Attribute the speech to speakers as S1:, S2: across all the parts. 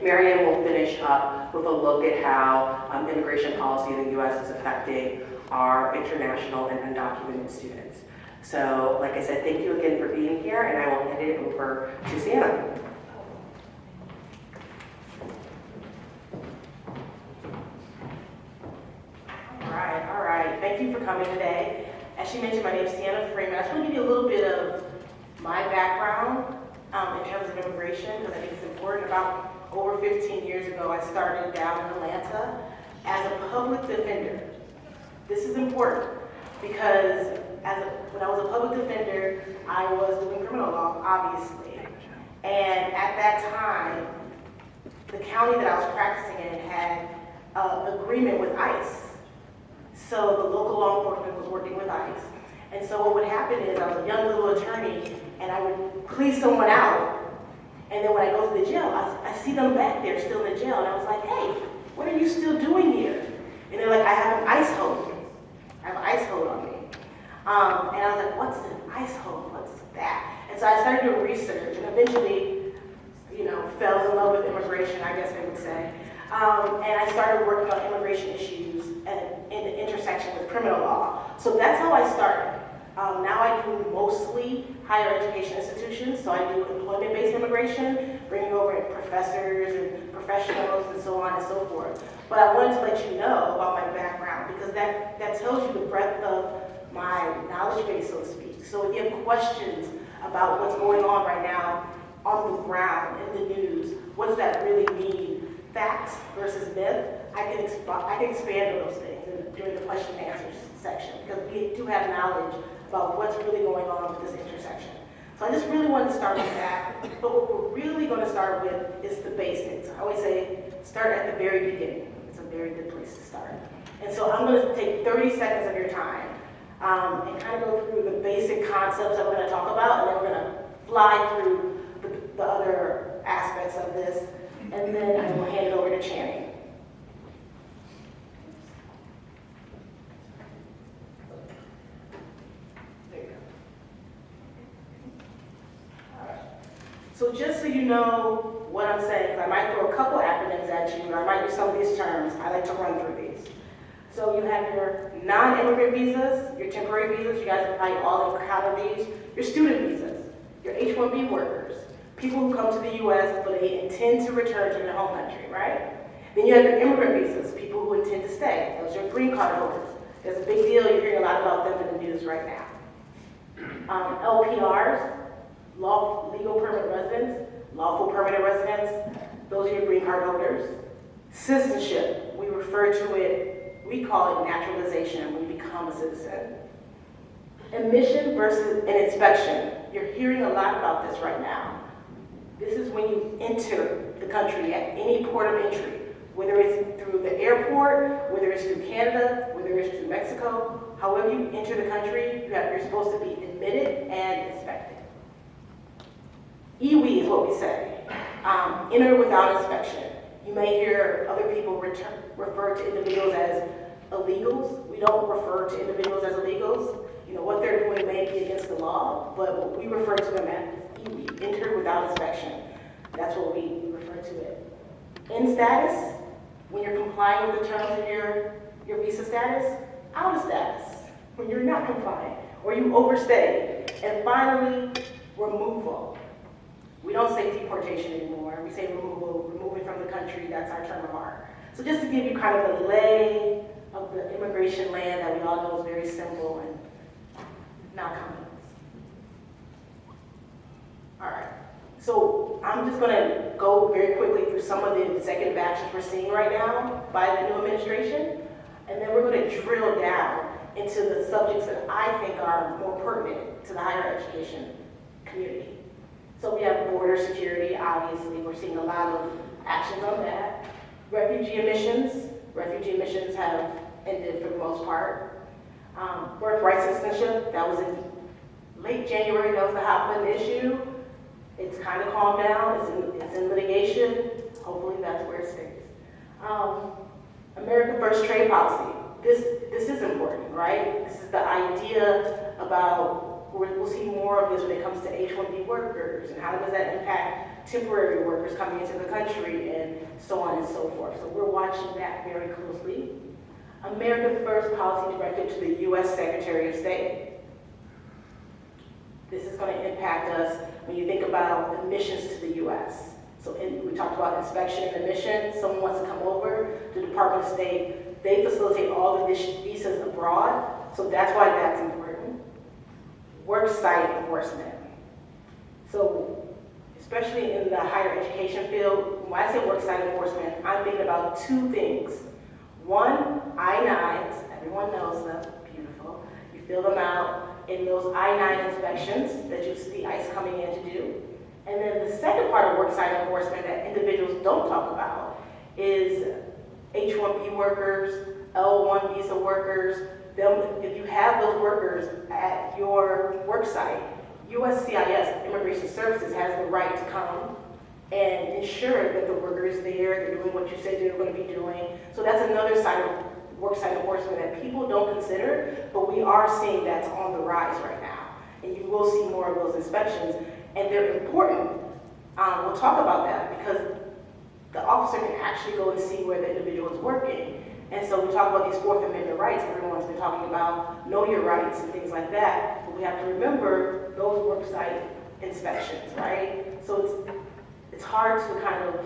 S1: Miriam will finish up with a look at how immigration policy in the U.S. is affecting our international and undocumented students. So, like I said, thank you again for being here, and I will hand it over to Cianna.
S2: All right. Thank you for coming today. As she mentioned, my name is Cianna Freeman. I just want to give you a little bit of my background in terms of immigration, because I think it's important. About over 15 years ago, I started down in Atlanta as a public defender. This is important because when I was a public defender, I was doing criminal law, obviously. And at that time, the county that I was practicing in had an agreement with ICE. So the local law enforcement was working with ICE. And so what would happen is I was a young little attorney and I would plea someone out. And then when I go to the jail, I see them back there still in the jail. And I was like, hey, what are you still doing here? And they're like, I have an ICE hold. I have an ICE hold on me. And I was like, what's an ICE hold? What's that? And so I started doing research and eventually, fell in love with immigration, I guess they would say. And I started working on immigration issues in the intersection with criminal law. So that's how I started. Now I do mostly higher education institutions, so I do employment-based immigration, bringing over professors and professionals and so on and so forth. But I wanted to let you know about my background because that tells you the breadth of my knowledge base, so to speak. So if you have questions about what's going on right now on the ground, in the news, what does that really mean? Facts versus myth, I can expand on those things during the question and answers section because we do have knowledge about what's really going on with this intersection. So I just really wanted to start with that, but what we're really going to start with is the basics. I always say start at the very beginning. It's a very good place to start. And so I'm going to take 30 seconds of your time and kind of go through the basic concepts that we're going to talk about, and then we're going to fly through the other aspects of this. And then I will hand it over to Cianna. There you go. All right. So just so you know what I'm saying, I might throw a couple acronyms at you, or I might use some of these terms. I like to run through these. So you have your non-immigrant visas, your temporary visas, you guys have probably all encountered these, your student visas, your H-1B workers, people who come to the U.S. but they intend to return to their home country, right? Then you have your immigrant visas, people who intend to stay. Those are your green card holders. There's a big deal, you're hearing a lot about them in the news right now. LPRs, legal permanent residents, lawful permanent residents, those are your green card holders. Citizenship, we refer to it, we call it naturalization when you become a citizen. Admission versus an inspection. You're hearing a lot about this right now. This is when you enter the country at any port of entry, whether it's through the airport, whether it's through Canada, whether it's through Mexico, however you enter the country, you're supposed to be admitted and inspected. EWI is what we say, enter without inspection. You may hear other people refer to individuals as illegals. We don't refer to individuals as illegals. What they're doing may be against the law, but what we refer to them as EWI, enter without inspection. That's what we refer to it. In status, when you're complying with the terms of your visa status. Out of status, when you're not compliant or you overstay. And finally, removal. We don't say deportation anymore. We say removal, removing from the country. That's our term of art. So just to give you kind of the lay of the immigration land that we all know is very simple and not complex. All right. So I'm just going to go very quickly through some of the executive actions we're seeing right now by the new administration, and then we're going to drill down into the subjects that I think are more pertinent to the higher education community. So we have border security, obviously. We're seeing a lot of actions on that. Refugee admissions have ended for the most part. Birthright citizenship, that was in late January, that was the hot button issue. It's kind of calmed down, it's in litigation. Hopefully that's where it stays. America First trade policy. This is important, right? This is the idea about We'll see more of this when it comes to H-1B workers, and how does that impact temporary workers coming into the country, and so on and so forth. So we're watching that very closely. America First policy directive to the U.S. Secretary of State. This is going to impact us when you think about admissions to the U.S. So we talked about inspection and admission. Someone wants to come over to the Department of State. They facilitate all the visas abroad, so that's why that's important. Work site enforcement. So especially in the higher education field, when I say work site enforcement, I'm thinking about two things. One, I-9s, everyone knows them, beautiful. You fill them out in those I-9 inspections that you see ICE coming in to do. And then the second part of worksite enforcement that individuals don't talk about is H-1B workers, L-1 visa workers. If you have those workers at your work site, USCIS, Immigration Services, has the right to come and ensure that the worker is there, they're doing what you said they're going to be doing. So that's another side of worksite enforcement that people don't consider, but we are seeing that's on the rise right now. And you will see more of those inspections, and they're important. We'll talk about that because the officer can actually go and see where the individual is working. And so we talk about these Fourth Amendment rights. Everyone's been talking about know your rights and things like that, but we have to remember those worksite inspections, right? So it's hard to kind of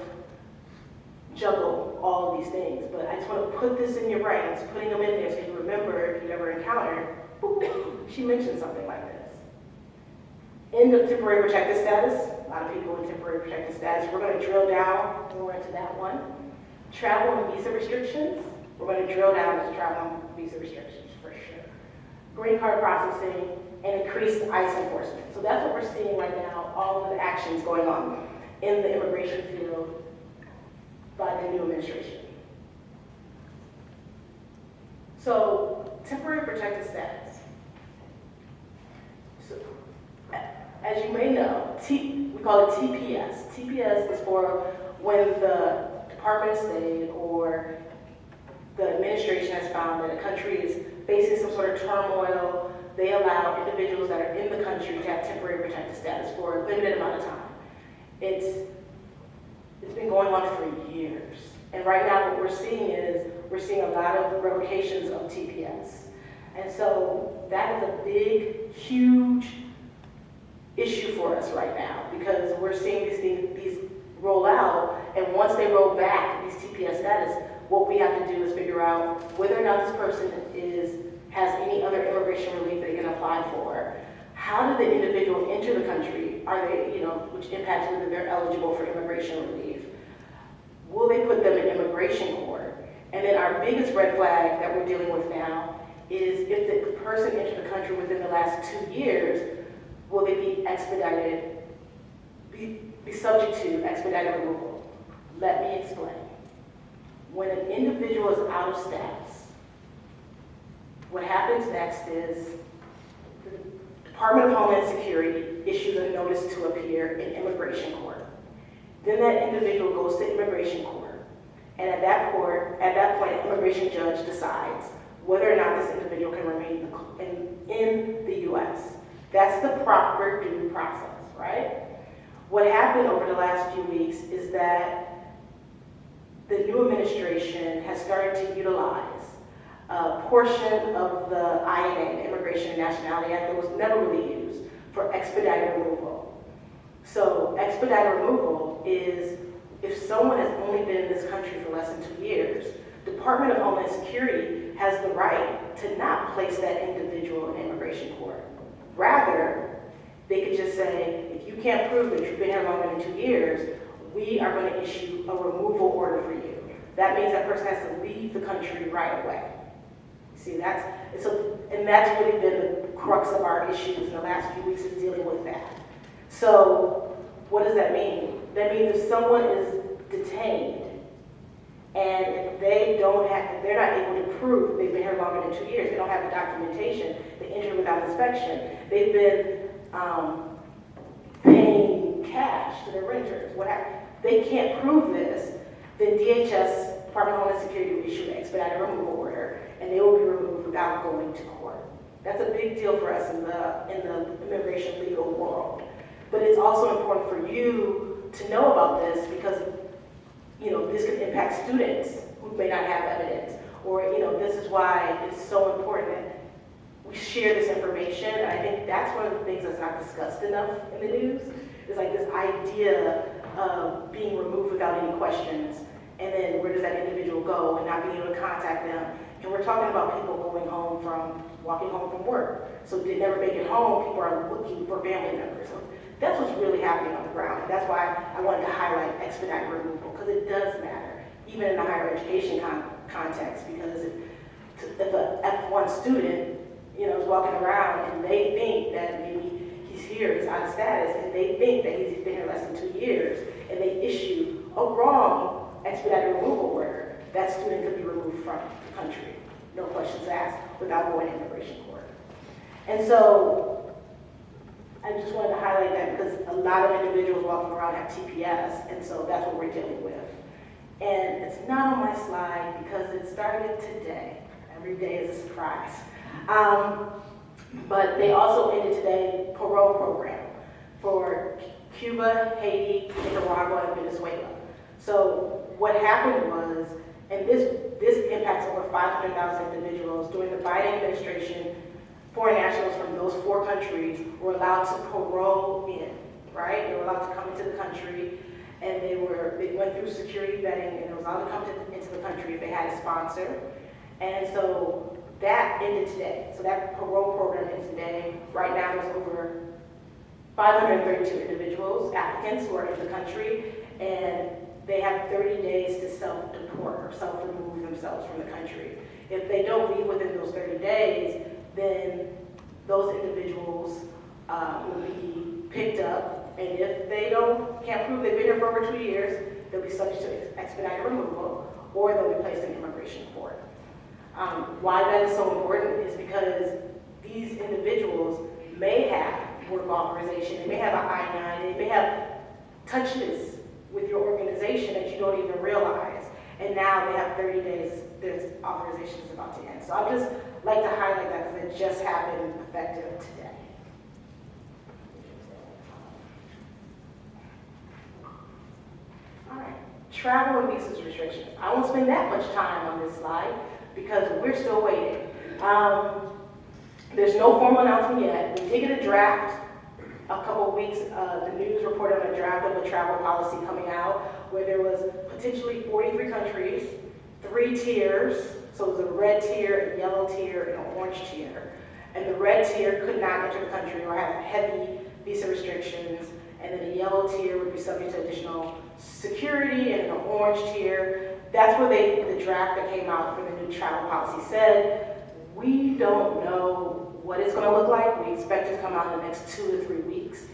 S2: juggle all of these things, but I just want to put this in your brains, putting them in there so you remember if you ever encounter, she mentioned something like this. End of temporary protected status. A lot of people in temporary protected status. We're going to drill down more into that one. Travel and visa restrictions. We're going to drill down into travel and visa restrictions for sure. Green card processing and increased ICE enforcement. So that's what we're seeing right now, all of the actions going on in the immigration field by the new administration. So, temporary protected status. So, as you may know, we call it TPS. TPS is for when the Department of State or the administration has found that a country is facing some sort of turmoil. They allow individuals that are in the country to have temporary protected status for a limited amount of time. It's been going on for years. And right now what we're seeing is, we're seeing a lot of revocations of TPS. And so that is a big, huge issue for us right now because we're seeing these roll out, and once they roll back these TPS status, what we have to do is figure out whether or not this person has any other immigration relief they can apply for. How did the individual enter the country? Are they, which impacts whether they're eligible for immigration relief? Will they put them in immigration court? And then our biggest red flag that we're dealing with now is if the person entered the country within the last 2 years, will they be expedited, be subject to expedited removal? Let me explain. When an individual is out of status, what happens next is the Department of Homeland Security issues a notice to appear in immigration court. Then that individual goes to immigration court, and at that point, an immigration judge decides whether or not this individual can remain in the U.S. That's the proper due process, right? What happened over the last few weeks is that the new administration has started to utilize a portion of the INA, the Immigration and Nationality Act, that was never really used for expedited removal. So expedited removal is if someone has only been in this country for less than 2 years, Department of Homeland Security has the right to not place that individual in immigration court. Rather, they could just say, if you can't prove that you've been here longer than 2 years, we are going to issue a removal order for you. That means that person has to leave the country right away. See, that's really been the crux of our issues in the last few weeks, is dealing with that. So what does that mean? That means if someone is detained and if they're not able to prove they've been here longer than 2 years, they don't have the documentation, they enter without inspection, they've been paying cash to their renters, they can't prove this, then DHS, Department of Homeland Security, will issue an expedited removal order, and they will be removed without going to court. That's a big deal for us in the immigration legal world. But it's also important for you to know about this because, this could impact students who may not have evidence. Or, this is why it's so important that we share this information. And I think that's one of the things that's not discussed enough in the news. Is like this idea of being removed without any questions. And then where does that individual go and not being able to contact them? And we're talking about people walking home from work. So if they never make it home, people are looking for family members. So that's what's really happening on the ground. And that's why I wanted to highlight expedited removal, because it does matter, even in the higher education context, because if an F1 student, is walking around and they think that maybe he's here, he's out of status, and they think that he's been here less than 2 years, and they issue a wrong expedited removal order, that student could be removed from the country, no questions asked, without going to immigration court. And so, I just wanted to highlight that because a lot of individuals walking around have TPS, and so that's what we're dealing with. And it's not on my slide because it started today. Every day is a surprise. But they also ended today parole program for Cuba, Haiti, Nicaragua, and Venezuela. So what happened was, and this impacts over 500,000 individuals, during the Biden administration, foreign nationals from those 4 countries were allowed to parole in, right? They were allowed to come into the country, and they went through security vetting, and they were allowed to come into the country if they had a sponsor. And so that ended today. So that parole program ends today. Right now there's over 532 individuals, applicants who are in the country, and they have 30 days to self-deport or self-remove themselves from the country. If they don't leave within those 30 days, then those individuals will be picked up, and if they can't prove they've been here for over 2 years, they'll be subject to expedited removal, or they'll be placed in immigration court. Why that is so important is because these individuals may have work authorization, they may have an I-9, they may have touched this with your organization that you don't even realize, and now they have 30 days, their authorization is about to end. So I'd just like to highlight that because it just happened effective today. All right, travel and visas restrictions. I won't spend that much time on this slide because we're still waiting. There's no formal announcement yet. We did get a draft a couple of weeks. The news reported on a draft of a travel policy coming out where there was potentially 43 countries, 3 tiers. So it was a red tier, a yellow tier, and an orange tier. And the red tier could not enter the country or have heavy visa restrictions. And then the yellow tier would be subject to additional security, and the orange tier, that's where the draft that came out for the new travel policy said, we don't know what it's going to look like. We expect it to come out in the next 2 to 3 weeks.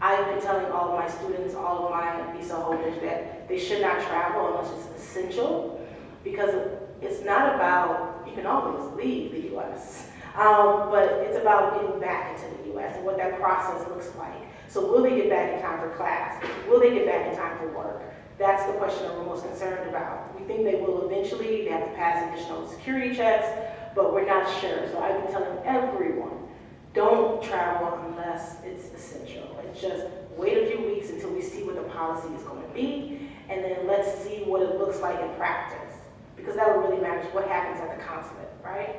S2: I've been telling all of my students, all of my visa holders, that they should not travel unless it's essential, because it's not about, you can always leave the U.S., but it's about getting back into the U.S. and what that process looks like. So will they get back in time for class? Will they get back in time for work? That's the question that we're most concerned about. We think they will eventually. They have to pass additional security checks, but we're not sure. So I've been telling everyone, don't travel unless it's essential. It's just wait a few weeks until we see what the policy is going to be, and then let's see what it looks like in practice. Because that what really matters, what happens at the consulate, right?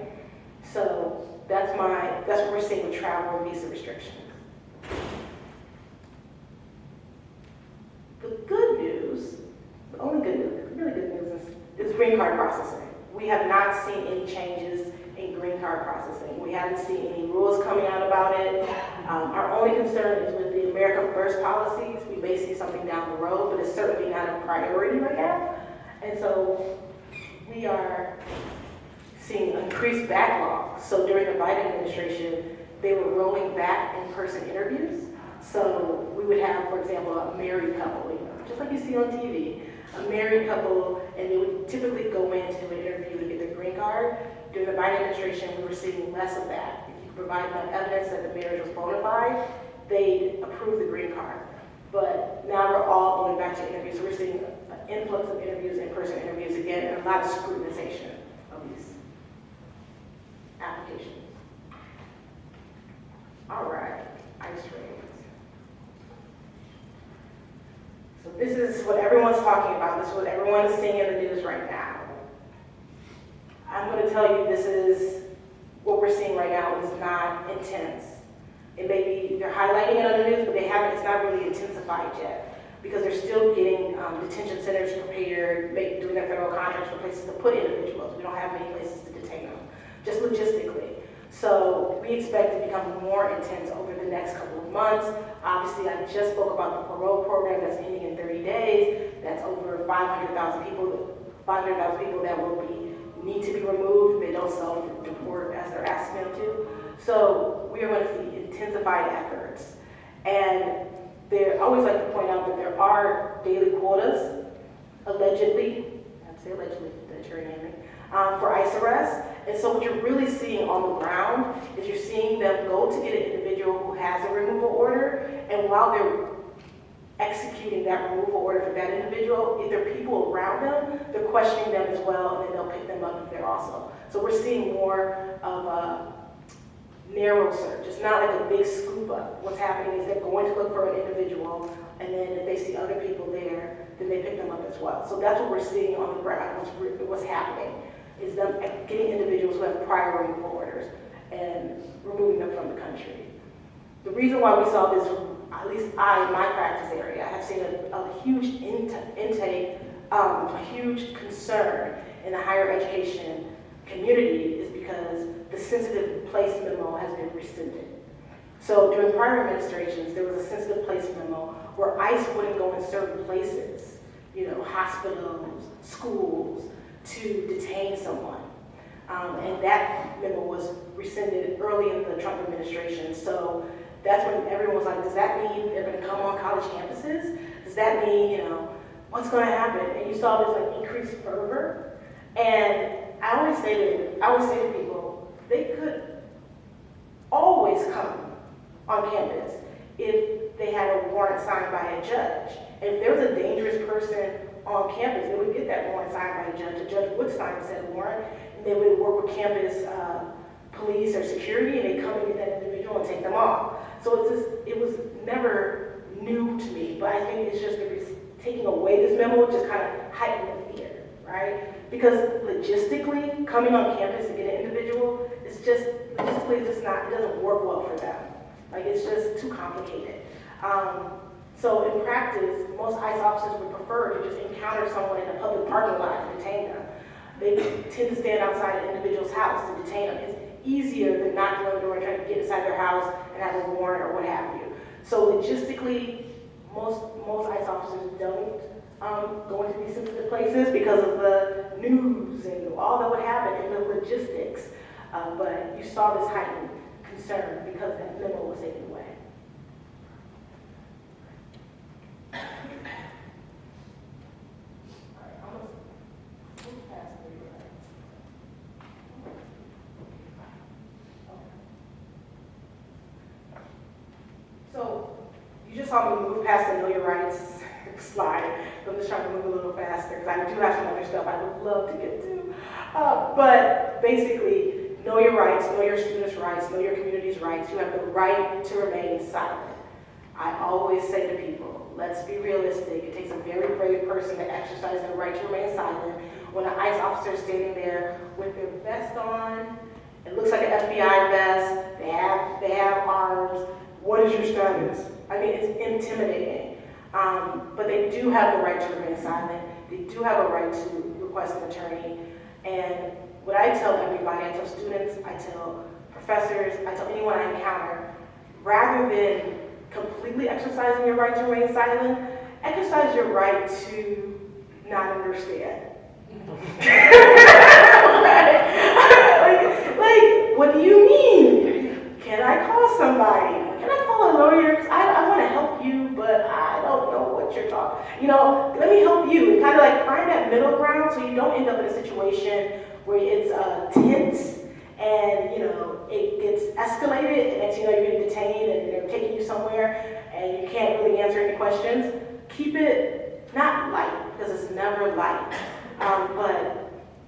S2: So that's what we're seeing with travel and visa restrictions. The good news, the only good news, really good news is green card processing. We have not seen any changes in green card processing. We haven't seen any rules coming out about it. Our only concern is with the America First policies. We may see something down the road, but it's certainly not a priority right now. And so we are seeing increased backlog. So during the Biden administration, they were rolling back in-person interviews. So we would have, for example, a married couple, just like you see on TV, a married couple, and they would typically go in to do an interview to get their green card. During the Biden administration, we were seeing less of that. If you provide enough evidence that the marriage was bona fide, they'd approve the green card. But now we're all going back to interviews. So we're seeing an influx of interviews, in-person interviews again, and a lot of scrutinization of these applications. So this is what everyone's talking about. This is what everyone is seeing in the news right now. I'm going to tell you, this is what we're seeing right now is not intense. It may be, they're highlighting it on the news, but it's not really intensified yet, because they're still getting detention centers prepared, doing their federal contracts for places to put individuals. We don't have many places to detain them, just logistically. So we expect it to become more intense over the next couple of months. Obviously, I just spoke about the parole program that's ending in 30 days. That's over 500,000 people that need to be removed. They don't self-deport as they're asking them to. So we are going to see intensified efforts. And I always like to point out that there are daily quotas, allegedly, I have to say allegedly, the jury naming, for ICE arrests. And so what you're really seeing on the ground is you're seeing them go to get an individual who has a removal order, and while they're executing that removal order for that individual, if there are people around them, they're questioning them as well, and then they'll pick them up if they're also. So we're seeing more of a narrow search. It's not like a big scoop up. What's happening is they're going to look for an individual, and then if they see other people there, then they pick them up as well. So that's what we're seeing on the ground, what's happening, is them getting individuals who have prior removal orders and removing them from the country. The reason why we saw this, at least I, in my practice area, I have seen a huge intake, a huge concern in the higher education community is because the sensitive place memo has been rescinded. So during prior administrations, there was a sensitive place memo where ICE wouldn't go in certain places, hospitals, schools, to detain someone. And that memo was rescinded early in the Trump administration. So that's when everyone was like, does that mean they're going to come on college campuses? Does that mean, what's going to happen? And you saw this increased fervor. And I always say to people, they could always come on campus if they had a warrant signed by a judge. And if there was a dangerous person on campus, they would get that warrant signed by a judge. The judge would sign said warrant, and they would work with campus police or security, and they'd come and get that individual and take them off. So it was never new to me, but I think it's just taking away this memo just kind of heightened the fear, right? Because logistically, coming on campus to get an individual, logistically it doesn't work well for them. It's just too complicated. So in practice, most ICE officers would prefer to just encounter someone in a public parking lot and detain them. They tend to stand outside an individual's house to detain them. It's easier than knocking on the door and trying to get inside their house and have a warrant or what have you. So logistically, most ICE officers don't go into these sensitive places because of the news and all that would happen and the logistics. But you saw this heightened concern because that memo was taken away. So you just saw me move past the Know Your Rights slide. I'm just trying to move a little faster because I do have some other stuff I would love to get to. But basically, know your rights, know your students' rights, know your community's rights. You have the right to remain silent. I always say to people, let's be realistic. It takes a very brave person to exercise their right to remain silent. When an ICE officer is standing there with their vest on, it looks like an FBI vest, they have arms. What is your status? I mean, it's intimidating. But they do have the right to remain silent. They do have a right to request an attorney. And what I tell everybody, I tell students, I tell professors, I tell anyone I encounter, rather than completely exercising your right to remain silent, exercise your right to not understand. like, what do you mean? Can I call somebody? Can I call a lawyer? Because I want to help you, but I don't know what you're talking. Let me help you. And kind of find that middle ground so you don't end up in a situation where it's tense and it gets escalated, and next thing you know you're getting detained and they're taking you somewhere and you can't really answer any questions. Keep it not light, because it's never light,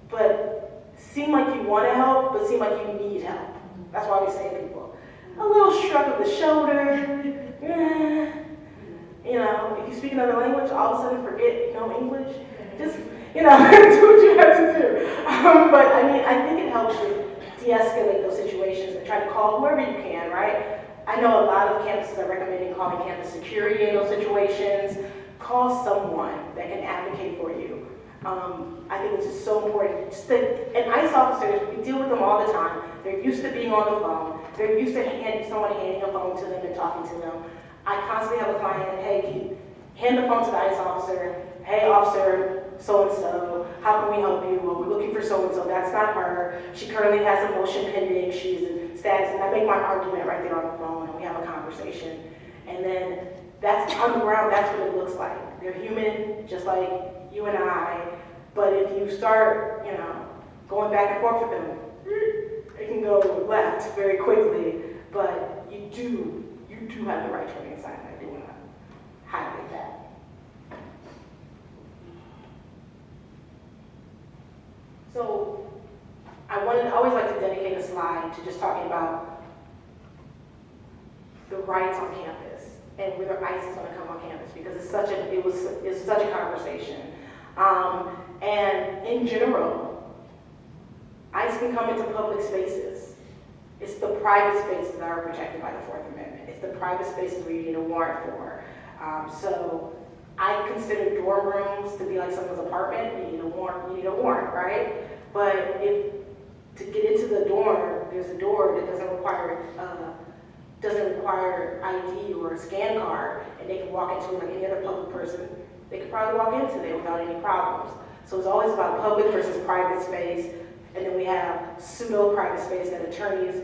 S2: but seem like you want to help, but seem like you need help. That's why we say to people, a little shrug of the shoulder, You know, if you speak another language, all of a sudden forget, English. Just, do what you have to do. But I mean, I think it helps to de-escalate those situations and try to call whoever you can, right? I know a lot of campuses are recommending calling campus security in those situations. Call someone that can advocate for you. I think it's just so important. And ICE officers, we deal with them all the time. They're used to being on the phone. They're used to someone handing a phone to them and talking to them. I constantly have a client, hey, can you hand the phone to the ICE officer? Hey, officer, so-and-so, how can we help you? Well, we're looking for so-and-so. That's not her. She currently has a motion pending. She's in status. And I make my argument right there on the phone, and we have a conversation. And then that's on the ground, that's what it looks like. They're human, just like you and I. But if you start, going back and forth with them, it can go left very quickly. But you do have the right to remain silent. I do want to highlight that. So I always like to dedicate a slide to just talking about the rights on campus and whether ICE is going to come on campus, because it's such a conversation. And in general, ICE can come into public spaces. It's the private spaces that are protected by the Fourth Amendment. It's the private spaces where you need a warrant for. So I consider dorm rooms to be like someone's apartment. You need a warrant, right? But to get into the dorm, there's a door that doesn't require ID or a scan card, and they can walk into it like any other public person. They could probably walk into there without any problems. So it's always about public versus private space, and then we have pseudo-private space that attorneys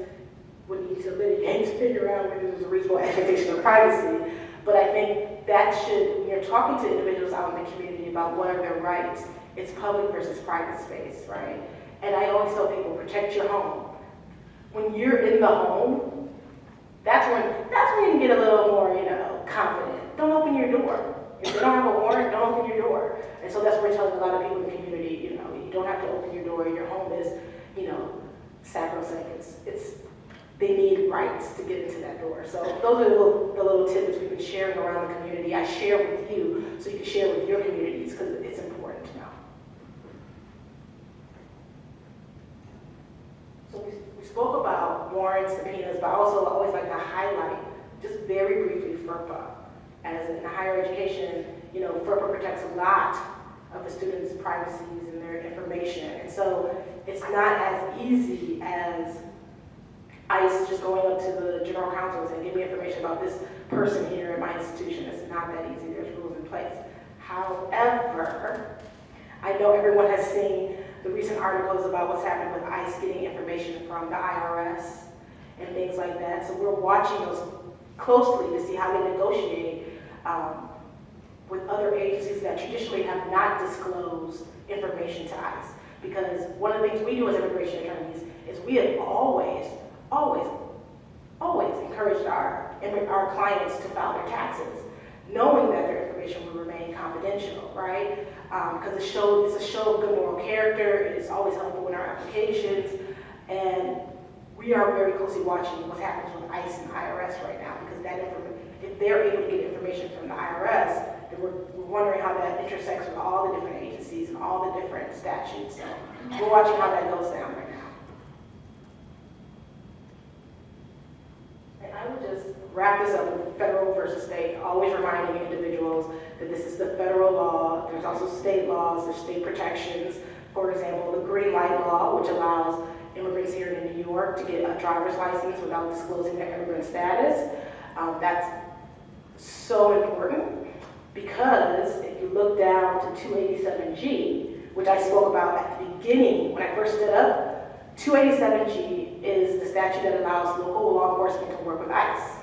S2: would need to litigate to figure out whether there's a reasonable expectation of privacy. But I think that when you're talking to individuals out in the community about what are their rights, it's public versus private space, right? And I always tell people, protect your home. When you're in the home, that's when you get a little more, confident. Don't open your door. If they don't have a warrant, don't open your door. And so that's what we're telling a lot of people in the community, you don't have to open your door. Your home is, sacrosanct. They need rights to get into that door. So those are the little tidbits we've been sharing around the community. I share with you so you can share with your communities, because it's important to know. So we spoke about warrants, subpoenas, but I also always like to highlight, just very briefly, FERPA. As in higher education, FERPA protects a lot of the students' privacies and their information. And so it's not as easy as ICE just going up to the general counsel and saying, give me information about this person here at my institution. It's not that easy. There's rules in place. However, I know everyone has seen the recent articles about what's happening with ICE getting information from the IRS and things like that. So we're watching those closely to see how they negotiate with other agencies that traditionally have not disclosed information to ICE. Because one of the things we do as immigration attorneys is we have always encouraged our clients to file their taxes, knowing that their information will remain confidential, right? Because it's a show of good moral character. It is always helpful in our applications, and we are very closely watching what happens with ICE and IRS right now, because if they're able to get information from the IRS, then we're wondering how that intersects with all the different agencies and all the different statutes. So we're watching how that goes down right now. And I would just wrap this up with federal versus state, always reminding individuals that this is the federal law. There's also state laws, there's state protections. For example, the green light law, which allows immigrants here in New York to get a driver's license without disclosing their immigrant status. That's so important, because if you look down to 287G, which I spoke about at the beginning when I first stood up, 287G is the statute that allows local law enforcement to work with ICE.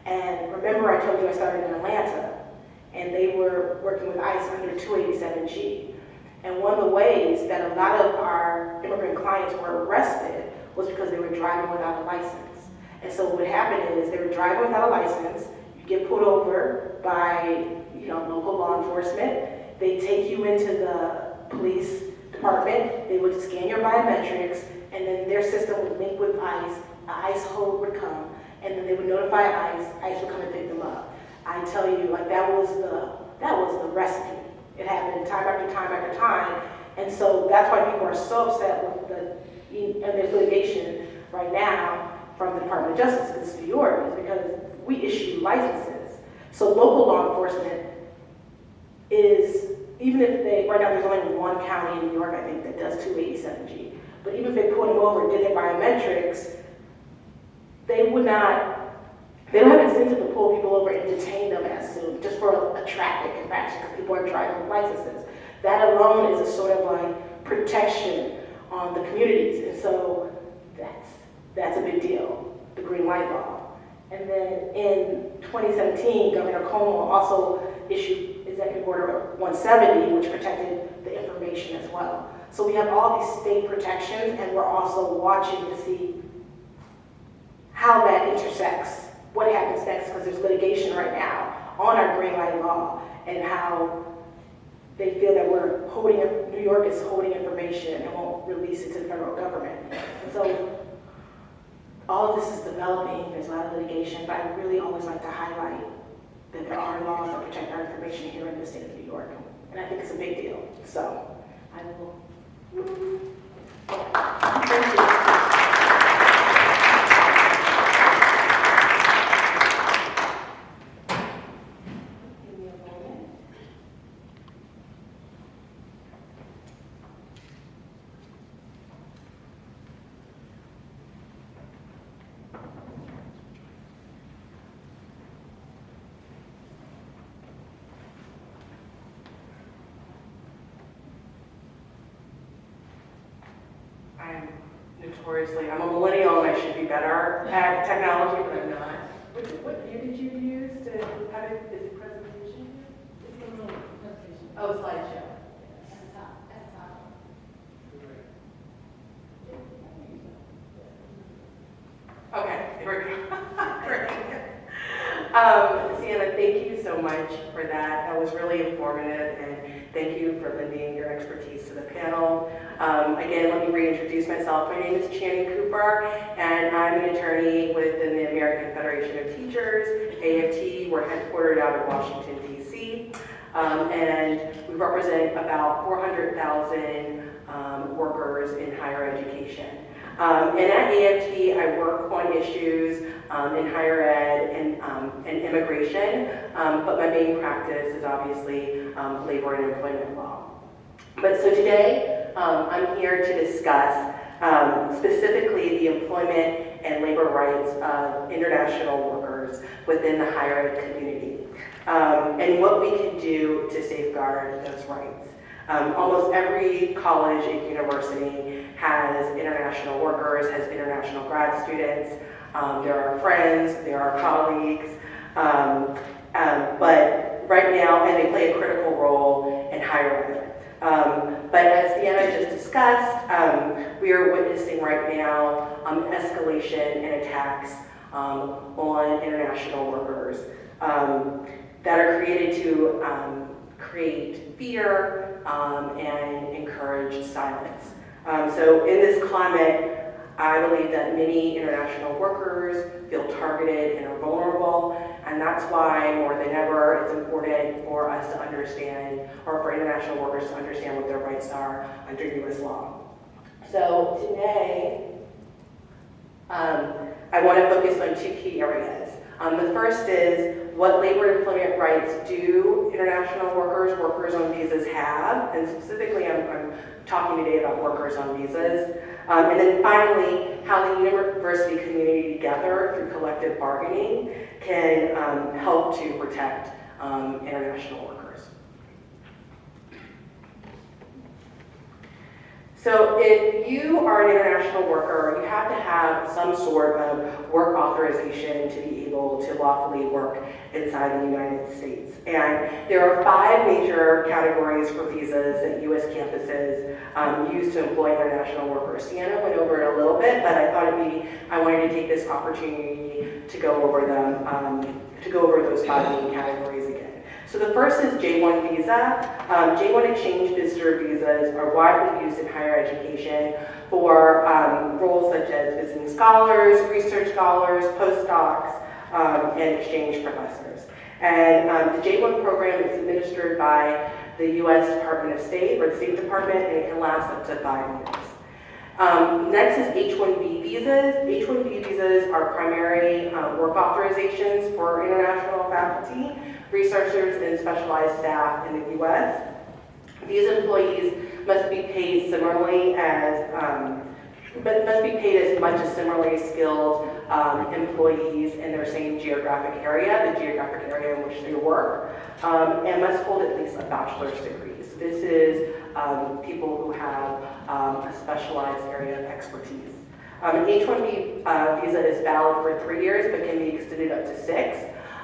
S2: And remember, I told you I started in Atlanta, and they were working with ICE under 287G. And one of the ways that a lot of our immigrant clients were arrested was because they were driving without a license. And so what happened is they were driving without a license. You get pulled over by local law enforcement. They take you into the police department. They would scan your biometrics, and then their system would link with ICE. An ICE hold would come, and then they would notify ICE. ICE would come and pick them up. I tell you, like that was the recipe. It happened time after time after time, and so that's why people are so upset with and there's litigation right now from the Department of Justice against New York, is because we issue licenses. So local law enforcement is, even if right now there's only one county in New York, I think, that does 287G, but even if they pulled them over and did their biometrics, they don't have incentive to pull people over and detain them as soon, just for a traffic infraction, because people are driving with licenses. That alone is a sort of like protection on the communities, and so that's a big deal, the green light law. And then in 2017, Governor Cuomo also issued Executive Order 170, which protected the information as well. So we have all these state protections, and we're also watching to see how that intersects, what happens next, because there's litigation right now on our green light law, and how they feel that New York is holding information and won't release it to the federal government. And so all of this is developing, there's a lot of litigation, but I really always like to highlight that there are laws that protect our information here in the state of New York. And I think it's a big deal. So I will. Thank you.
S1: I'm a millennial and I should be better at technology, but I'm not. What view did you use to, is it presentation?
S3: It's a little presentation.
S1: Oh, slideshow.
S3: At the top.
S1: Okay, here we go. Great. Cianna, thank you so much for that. That was really informative, and thank you for lending your expertise to the panel. Again, let me reintroduce myself. My name is Cianna Cooper, and I'm an attorney within the American Federation of Teachers, AFT. We're headquartered out of Washington, D.C., and we represent about 400,000 workers in higher education. And at AFT, I work on issues in higher ed and immigration, but my main practice is obviously labor and employment law. But so today, I'm here to discuss specifically the employment and labor rights of international workers within the higher ed community, and what we can do to safeguard those rights. Almost every college and university has international workers, has international grad students. There are friends, there are colleagues, but right now, and they play a critical role in higher ed. But as Cianna just discussed, we are witnessing right now escalation and attacks on international workers that are created to create fear and encourage silence. So in this climate, I believe that many international workers feel targeted and are vulnerable, and that's why more than ever it's important for us to understand, or for international workers to understand what their rights are under U.S. law. So today, I want to focus on two key areas. The first is what labor and employment rights do international workers on visas have, and specifically I'm talking today about workers on visas. And then finally, how the university community together through collective bargaining can help to protect international workers. So if you are an international worker, you have to have some sort of work authorization to be able to lawfully work inside the United States. And there are 5 major categories for visas that U.S. campuses use to employ international workers. Cianna went over it a little bit, but I thought I wanted to take this opportunity to go over them, to go over those 5 main categories again. So the first is J1 visa. J1 exchange visitor visas are widely used in higher education for roles such as visiting scholars, research scholars, postdocs, and exchange professors. And the J1 program is administered by the U.S. Department of State, or the State Department, and it can last up to 5 years. Next is H-1B visas. H-1B visas are primary work authorizations for international faculty, researchers, and specialized staff in the U.S. These employees must be paid similarly as, much as similarly skilled employees in their same geographic area, the geographic area in which they work, and must hold at least a bachelor's degree. So this is people who have a specialized area of expertise. An H-1B visa is valid for 3 years, but can be extended up to 6.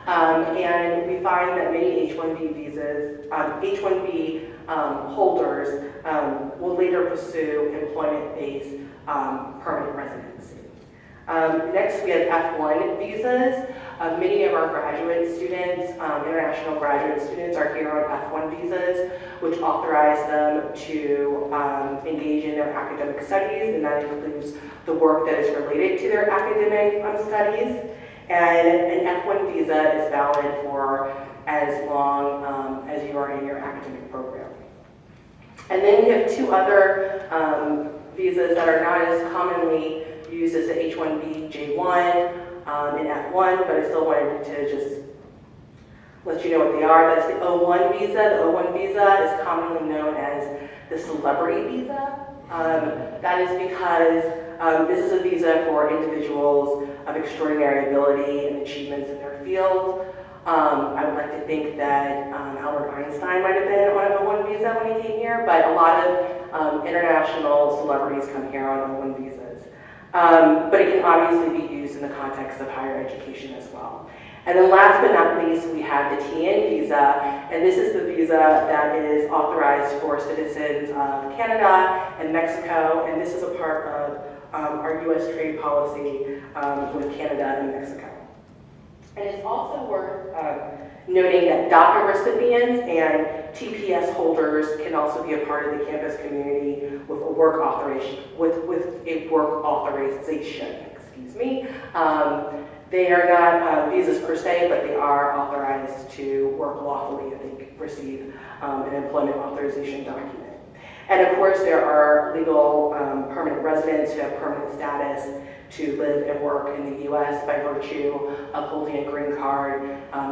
S1: And we find that many H-1B visas, H-1B holders will later pursue employment-based permanent residency. Next, we have F-1 visas. Many of our graduate students, international graduate students, are here on F-1 visas, which authorize them to engage in their academic studies, and that includes the work that is related to their academic studies. And an F-1 visa is valid for as long as you are in your academic program. And then we have 2 other visas that are not as commonly used as the H-1B, J1, and F-1, but I still wanted to just let you know what they are. That's the O-1 visa. The O-1 visa is commonly known as the celebrity visa. That is because this is a visa for individuals of extraordinary ability and achievements in their field. I would like to think that Albert Einstein might have been on an O-1 visa when he came here, but a lot of international celebrities come here on O-1 visas. But it can obviously be used in the context of higher education as well. And then last but not least, we have the TN visa, and this is the visa that is authorized for citizens of Canada and Mexico, and this is a part of our U.S. trade policy with Canada and Mexico. And it's also worth noting that DACA recipients and TPS holders can also be a part of the campus community with a work authorization, excuse me. They are not visas per se, but they are authorized to work lawfully if they receive an employment authorization document. And of course, there are legal permanent residents who have permanent status to live and work in the U.S. by virtue of holding a green card.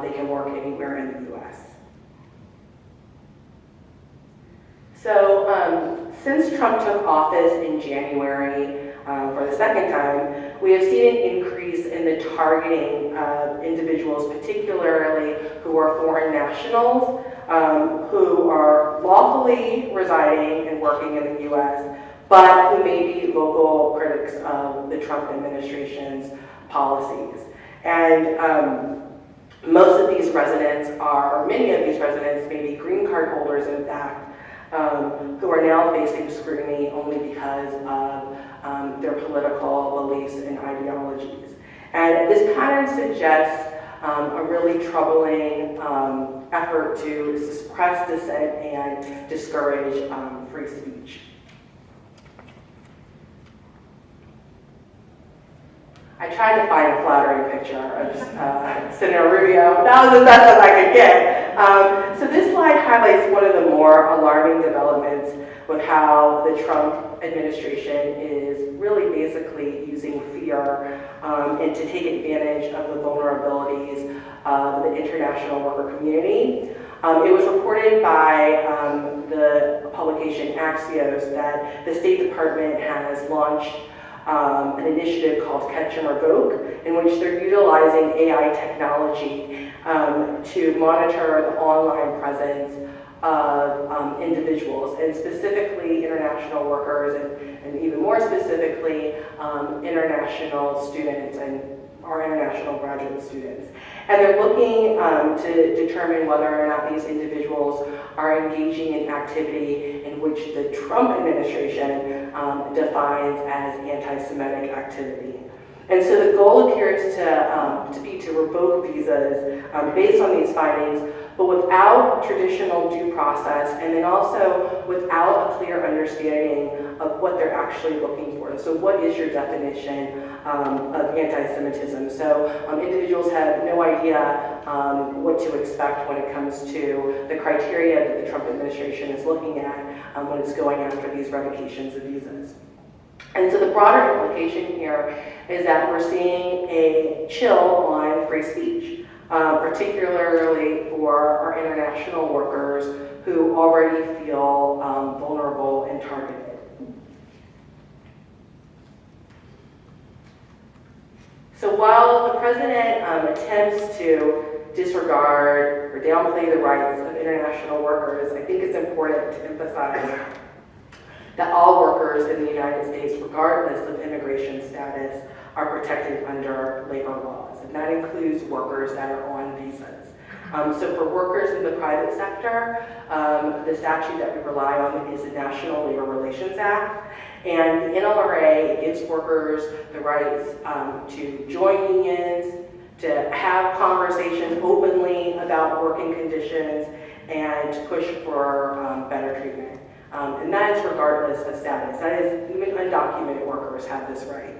S1: They can work anywhere in the U.S. So since Trump took office in January for the second time, we have seen an increase in the targeting of individuals, particularly who are foreign nationals, who are lawfully residing and working in the U.S., but who may be vocal critics of the Trump administration's policies. And most of these residents are, or many of these residents may be green card holders, in fact, who are now facing scrutiny only because of their political beliefs and ideologies. And this pattern suggests a really troubling effort to suppress dissent and discourage free speech. I tried to find a flattering picture of Senator Rubio, but that was the best that I could get. So this slide highlights one of the more alarming developments with how the Trump administration is really basically using fear and to take advantage of the vulnerabilities of the international worker community. It was reported by the publication Axios that the State Department has launched an initiative called Catch and Revoke, in which they're utilizing AI technology to monitor the online presence of individuals, and specifically international workers, and even more specifically international students and our international graduate students. And they're looking to determine whether or not these individuals are engaging in activity in which the Trump administration defines as anti-Semitic activity. And so the goal appears to be to revoke visas based on these findings, but without traditional due process, and then also without a clear understanding of what they're actually looking for. So what is your definition of anti-Semitism? So individuals have no idea what to expect when it comes to the criteria that the Trump administration is looking at when it's going after these revocations of visas. And so the broader implication here is that we're seeing a chill on free speech, particularly for our international workers who already feel vulnerable and targeted. So while the president attempts to disregard or downplay the rights of international workers, I think it's important to emphasize that all workers in the United States, regardless of immigration status, are protected under labor laws, and that includes workers that are on visas. So for workers in the private sector, the statute that we rely on is the National Labor Relations Act, and the NLRA gives workers the rights to join unions, to have conversations openly about working conditions, and to push for better treatment. And that is regardless of status. That is, even undocumented workers have this right.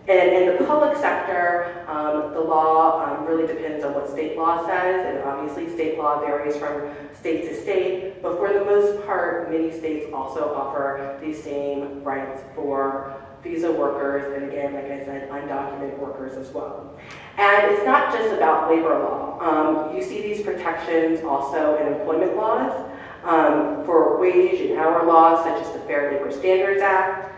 S1: And in the public sector, the law really depends on what state law says, and obviously state law varies from state to state, but for the most part, many states also offer these same rights for visa workers, and again, like I said, undocumented workers as well. And it's not just about labor law. You see these protections also in employment laws, for wage and hour laws, such as the Fair Labor Standards Act,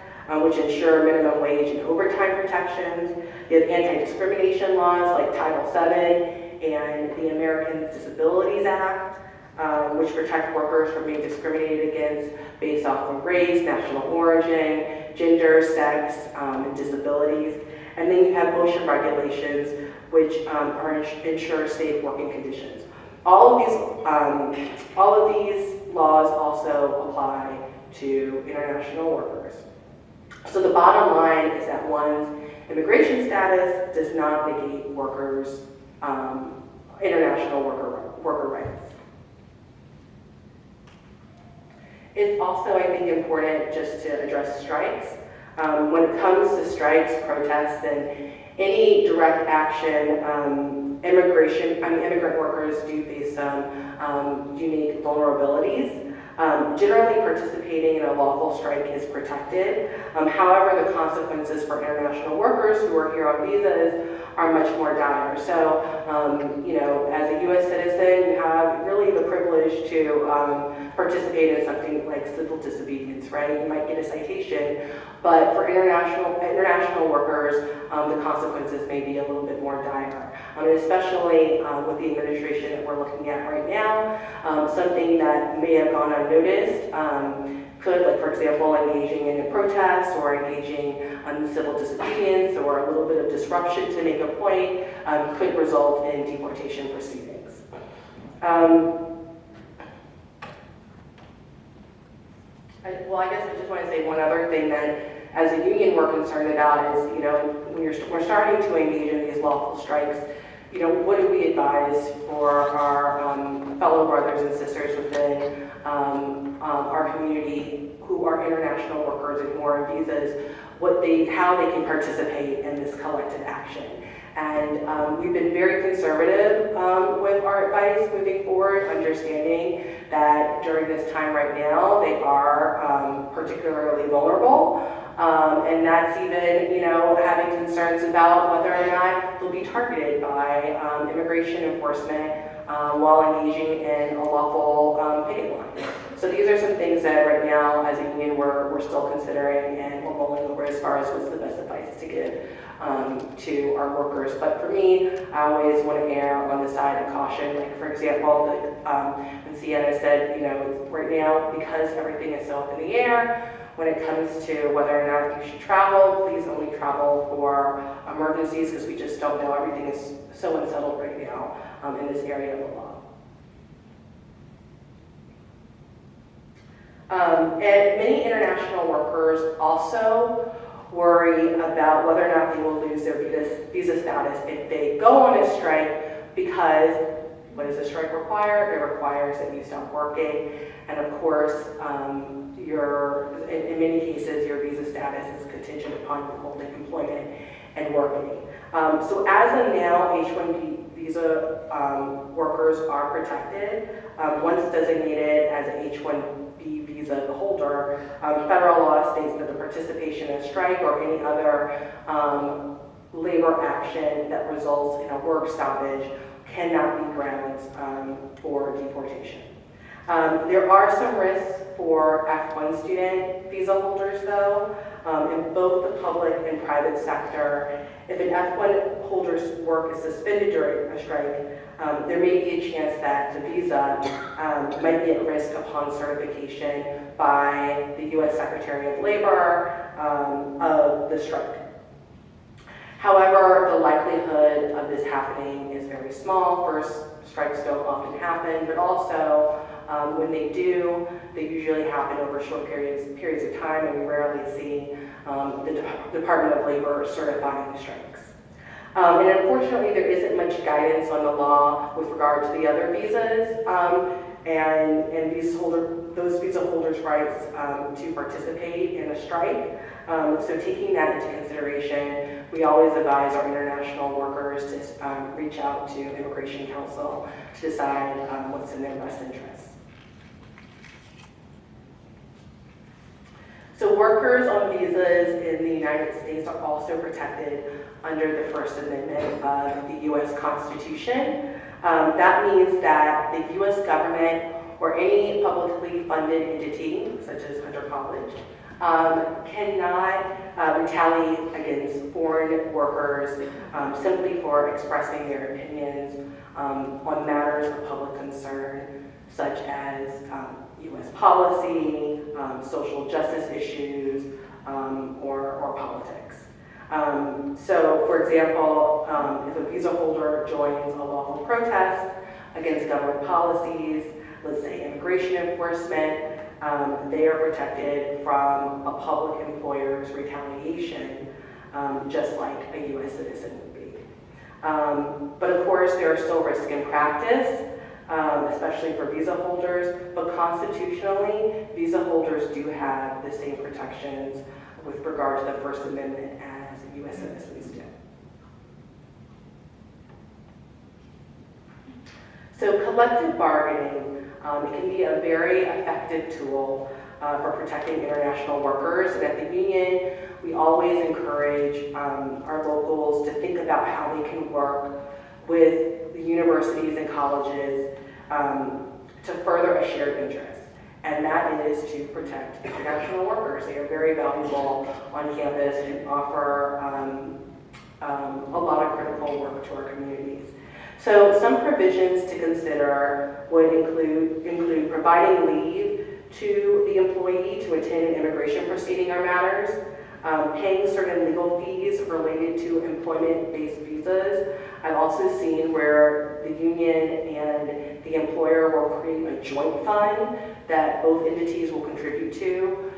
S1: which ensure minimum wage and overtime protections. You have anti-discrimination laws like Title VII and the Americans with Disabilities Act, which protect workers from being discriminated against based off of race, national origin, gender, sex, and disabilities. And then you have OSHA regulations, which ensure safe working conditions. All of these laws also apply to international workers. So the bottom line is that one's immigration status does not negate workers' international worker rights. It's also, I think, important just to address strikes. When it comes to strikes, protests, and any direct action, immigrant workers do face some unique vulnerabilities. Generally, participating in a lawful strike is protected. However, the consequences for international workers who are here on visas are much more dire. So, as a U.S. citizen, you have really the privilege to participate in something like civil disobedience, right? You might get a citation, but for international workers, the consequences may be a little bit more dire. And especially with the administration that we're looking at right now, something that may have gone unnoticed could, like for example, engaging in a protest or engaging in civil disobedience or a little bit of disruption to make a point, could result in deportation proceedings. I guess I just want to say one other thing that as a union we're concerned about is, when we're starting to engage in these lawful strikes, what do we advise for our fellow brothers and sisters within our community who are international workers and who are on visas, how they can participate in this collective action. And we've been very conservative with our advice moving forward, understanding that during this time right now, they are particularly vulnerable. And that's even, having concerns about whether or not they'll be targeted by immigration enforcement while engaging in a lawful picket line. So these are some things that right now, as a union, we're still considering and we're mulling over as far as what's the best advice to give to our workers. But for me, I always want to err on the side of caution. Like for example, when Cianna said, right now, because everything is so up in the air, when it comes to whether or not you should travel, please only travel for emergencies because we just don't know. Everything is so unsettled right now in this area of the law. And many international workers also worry about whether or not they will lose their visa status if they go on a strike, because What does the strike require? It requires that you stop working, and of course, in many cases, your visa status is contingent upon you holding employment and working. So as of now, H-1B visa workers are protected. Once designated as an H-1B visa holder, federal law states that the participation in a strike or any other labor action that results in a work stoppage cannot be grounds for deportation. There are some risks for F1 student visa holders, though, in both the public and private sector. If an F1 holder's work is suspended during a strike, there may be a chance that the visa might be at risk upon certification by the U.S. Secretary of Labor of the strike. However, the likelihood of this happening is very small. First, strikes don't often happen, but also when they do, they usually happen over short periods of time, and we rarely see the Department of Labor certifying the strikes. And unfortunately, there isn't much guidance on the law with regard to the other visas, and those visa holders' rights to participate in a strike. So taking that into consideration, we always advise our international workers to reach out to Immigration Counsel to decide what's in their best interest. So workers on visas in the United States are also protected under the First Amendment of the U.S. Constitution. That means that the U.S. government or any publicly funded entity, such as Hunter College, cannot retaliate against foreign workers simply for expressing their opinions on matters of public concern, such as U.S. policy, social justice issues, or politics. So, for example, if a visa holder joins a lawful protest against government policies, let's say immigration enforcement, they are protected from a public employer's retaliation, just like a U.S. citizen would be. But of course, there are still risks in practice, especially for visa holders, but constitutionally, visa holders do have the same protections with regard to the First Amendment as U.S. citizens do. So collective bargaining can be a very effective tool for protecting international workers. And at the union, we always encourage our locals to think about how they can work with the universities and colleges to further a shared interest. And that is to protect international workers. They are very valuable on campus and offer a lot of critical work to our communities. So some provisions to consider would include providing leave to the employee to attend an immigration proceeding or matters, paying certain legal fees related to employment-based visas. I've also seen where the union and the employer will create a joint fund that both entities will contribute to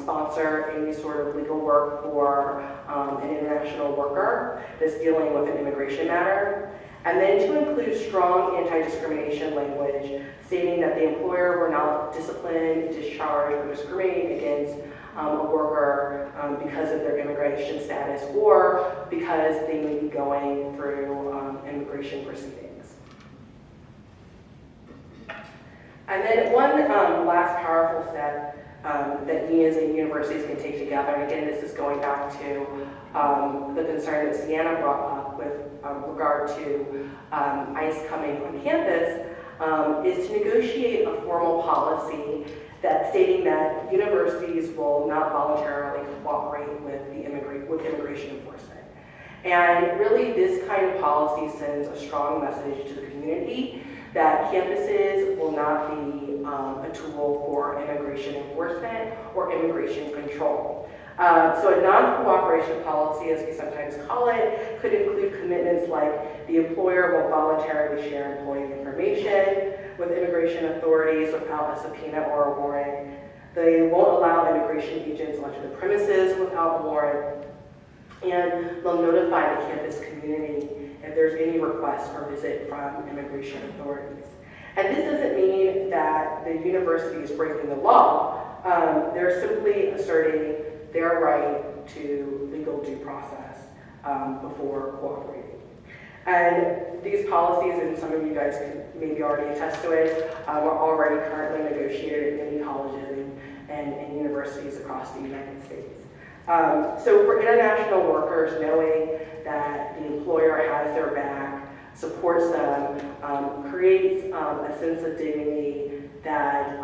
S1: sponsor any sort of legal work for an international worker that's dealing with an immigration matter. And then to include strong anti-discrimination language stating that the employer will not discipline, discharge, or discriminate against a worker because of their immigration status or because they may be going through immigration proceedings. And then one last powerful step that unions and universities can take together, and again, this is going back to the concern that Cianna brought up with regard to ICE coming on campus, is to negotiate a formal policy that stating that universities will not voluntarily cooperate with immigration enforcement. And really, this kind of policy sends a strong message to the community that campuses will not be a tool for immigration enforcement or immigration control. So a non-cooperation policy, as we sometimes call it, could include commitments like the employer will voluntarily share employee information with immigration authorities without a subpoena or a warrant. They won't allow immigration agents onto the premises without a warrant. And they'll notify the campus community if there's any requests for visit from immigration authorities. And this doesn't mean that the university is breaking the law. They're simply asserting their right to legal due process before cooperating. And these policies, and some of you guys can maybe already attest to it, are already currently negotiated at many colleges and universities across the United States. So for international workers, knowing that the employer has their back, supports them, creates a sense of dignity that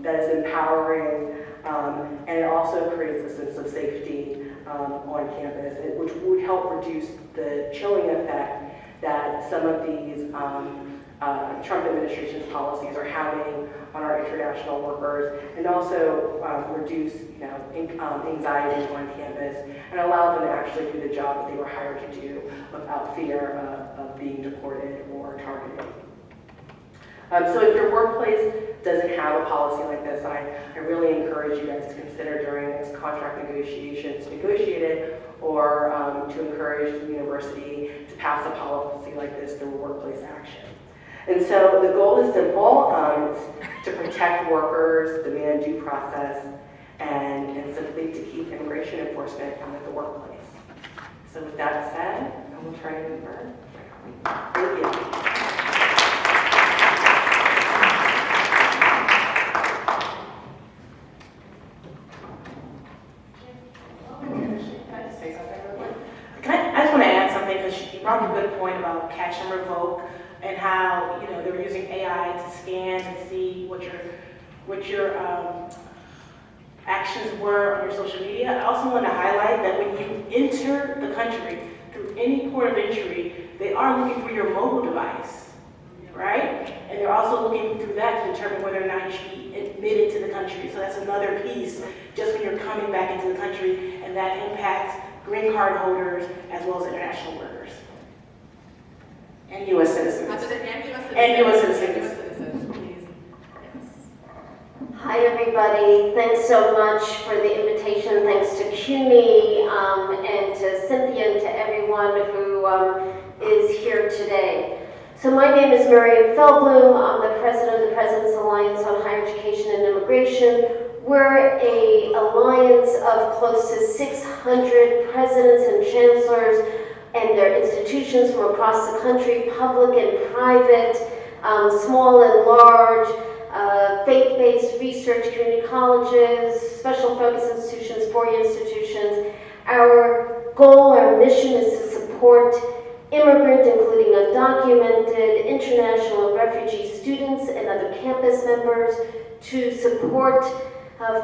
S1: is empowering, and it also creates a sense of safety on campus, which would help reduce the chilling effect that some of these Trump administration's policies are having on our international workers, and also reduce anxiety on campus and allow them to actually do the job that they were hired to do without fear of being deported or targeted. So if your workplace doesn't have a policy like this, I really encourage you guys to consider during its contract negotiations to negotiate it, or to encourage the university to pass a policy like this through a workplace action. And so the goal is simple, it's to protect workers, demand due process, and simply to keep immigration enforcement out of the workplace. So with that said, I will turn it over. Thank you.
S2: I just want to add something, because you brought up a good point about catch and revoke, and how they were using AI to scan and see what your actions were on your social media. I also want to highlight that when you enter the country through any port of entry, they are looking for your mobile device, right? And they're also looking through that to determine whether or not you should be admitted to the country. So that's another piece, just when you're coming back into the country, and that impacts green card holders as well as international workers. And U.S. citizens. And U.S. citizens.
S4: Please. Yes.
S5: Hi, everybody. Thanks so much for the invitation. Thanks to CUNY and to Cynthia and to everyone who is here today. So my name is Miriam Feldblum. I'm the president of the President's Alliance on Higher Education and Immigration. We're an alliance of close to 600 presidents and chancellors and their institutions from across the country, public and private, small and large, faith-based research, community colleges, special focus institutions, four-year institutions. Our goal, our mission is to support immigrant, including undocumented, international and refugee students and other campus members, to support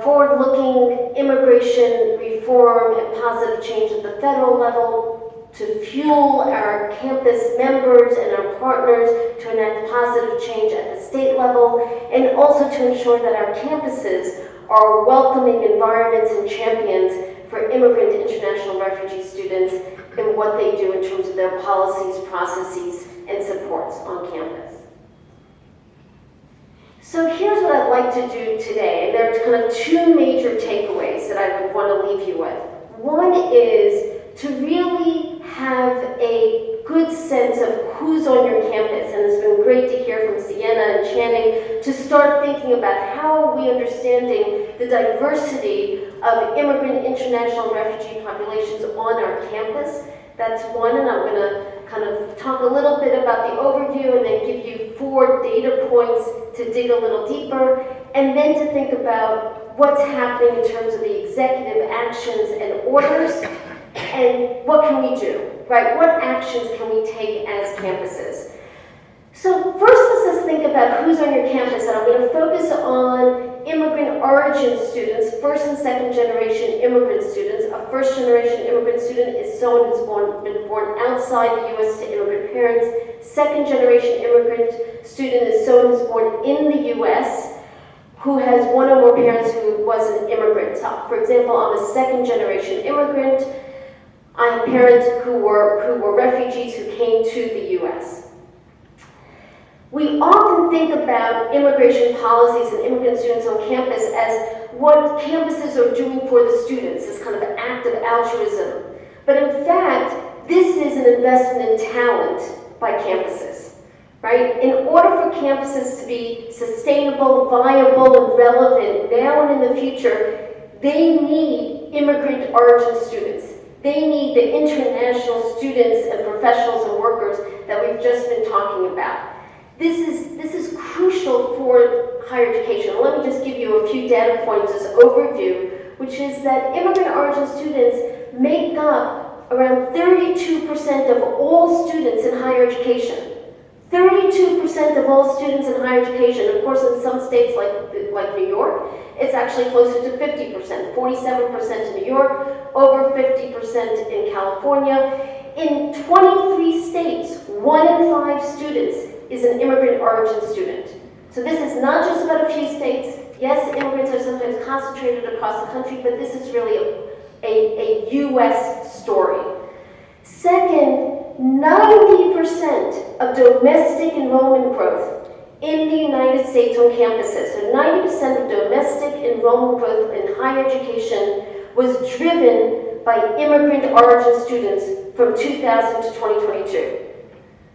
S5: forward-looking immigration reform and positive change at the federal level, to fuel our campus members and our partners to enact positive change at the state level, and also to ensure that our campuses are welcoming environments and champions for immigrant, international, refugee students and what they do in terms of their policies, processes, and supports on campus. So here's what I'd like to do today, and there are kind of two major takeaways that I would want to leave you with. One is to really have a good sense of who's on your campus, and it's been great to hear from Cianna and Channing to start thinking about how are we understanding the diversity of immigrant, international, and refugee populations on our campus. That's one, and I'm going to kind of talk a little bit about the overview and then give you 4 data points to dig a little deeper, and then to think about what's happening in terms of the executive actions and orders, and what can we do, right? What actions can we take as campuses? So first, let's just think about who's on your campus, and I'm going to focus on immigrant origin students, first and second generation immigrant students. A first generation immigrant student is someone who's been born outside the U.S. to immigrant parents. Second generation immigrant student is someone who's born in the U.S. who has one or more parents who was an immigrant. So, for example, I'm a second generation immigrant. I have parents who were refugees who came to the U.S. We often think about immigration policies and immigrant students on campus as what campuses are doing for the students, this kind of act of altruism. But in fact, this is an investment in talent by campuses, right? In order for campuses to be sustainable, viable, and relevant now and in the future, they need immigrant origin students. They need the international students and professionals and workers that we've just been talking about. This is crucial for higher education. Let me just give you a few data points as overview, which is that immigrant origin students make up around 32% of all students in higher education. 32% of all students in higher education. Of course, in some states like New York, it's actually closer to 50%, 47% in New York, over 50% in California. In 23 states, 1 in 5 students is an immigrant origin student. So this is not just about a few states. Yes, immigrants are sometimes concentrated across the country, but this is really a U.S. story. Second, 90% of domestic enrollment growth in the United States on campuses, so 90% of domestic enrollment growth in higher education was driven by immigrant origin students from 2000 to 2022.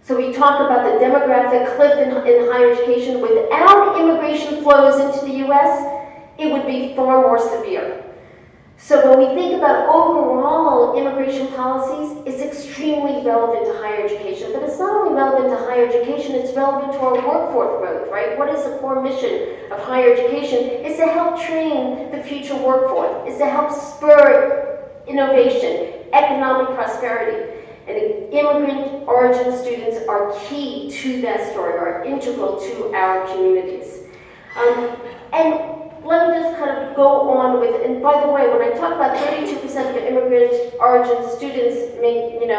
S5: So we talk about the demographic cliff in higher education. Without immigration flows into the U.S., it would be far more severe. So when we think about overall immigration policies, it's extremely relevant to higher education. But it's not only relevant to higher education, it's relevant to our workforce growth, right? What is the core mission of higher education? It's to help train the future workforce. It's to help spur innovation, economic prosperity. And immigrant origin students are key to that story, are integral to our communities. And let me just kind of go on with, and by the way, when I talk about 32% of immigrant origin students in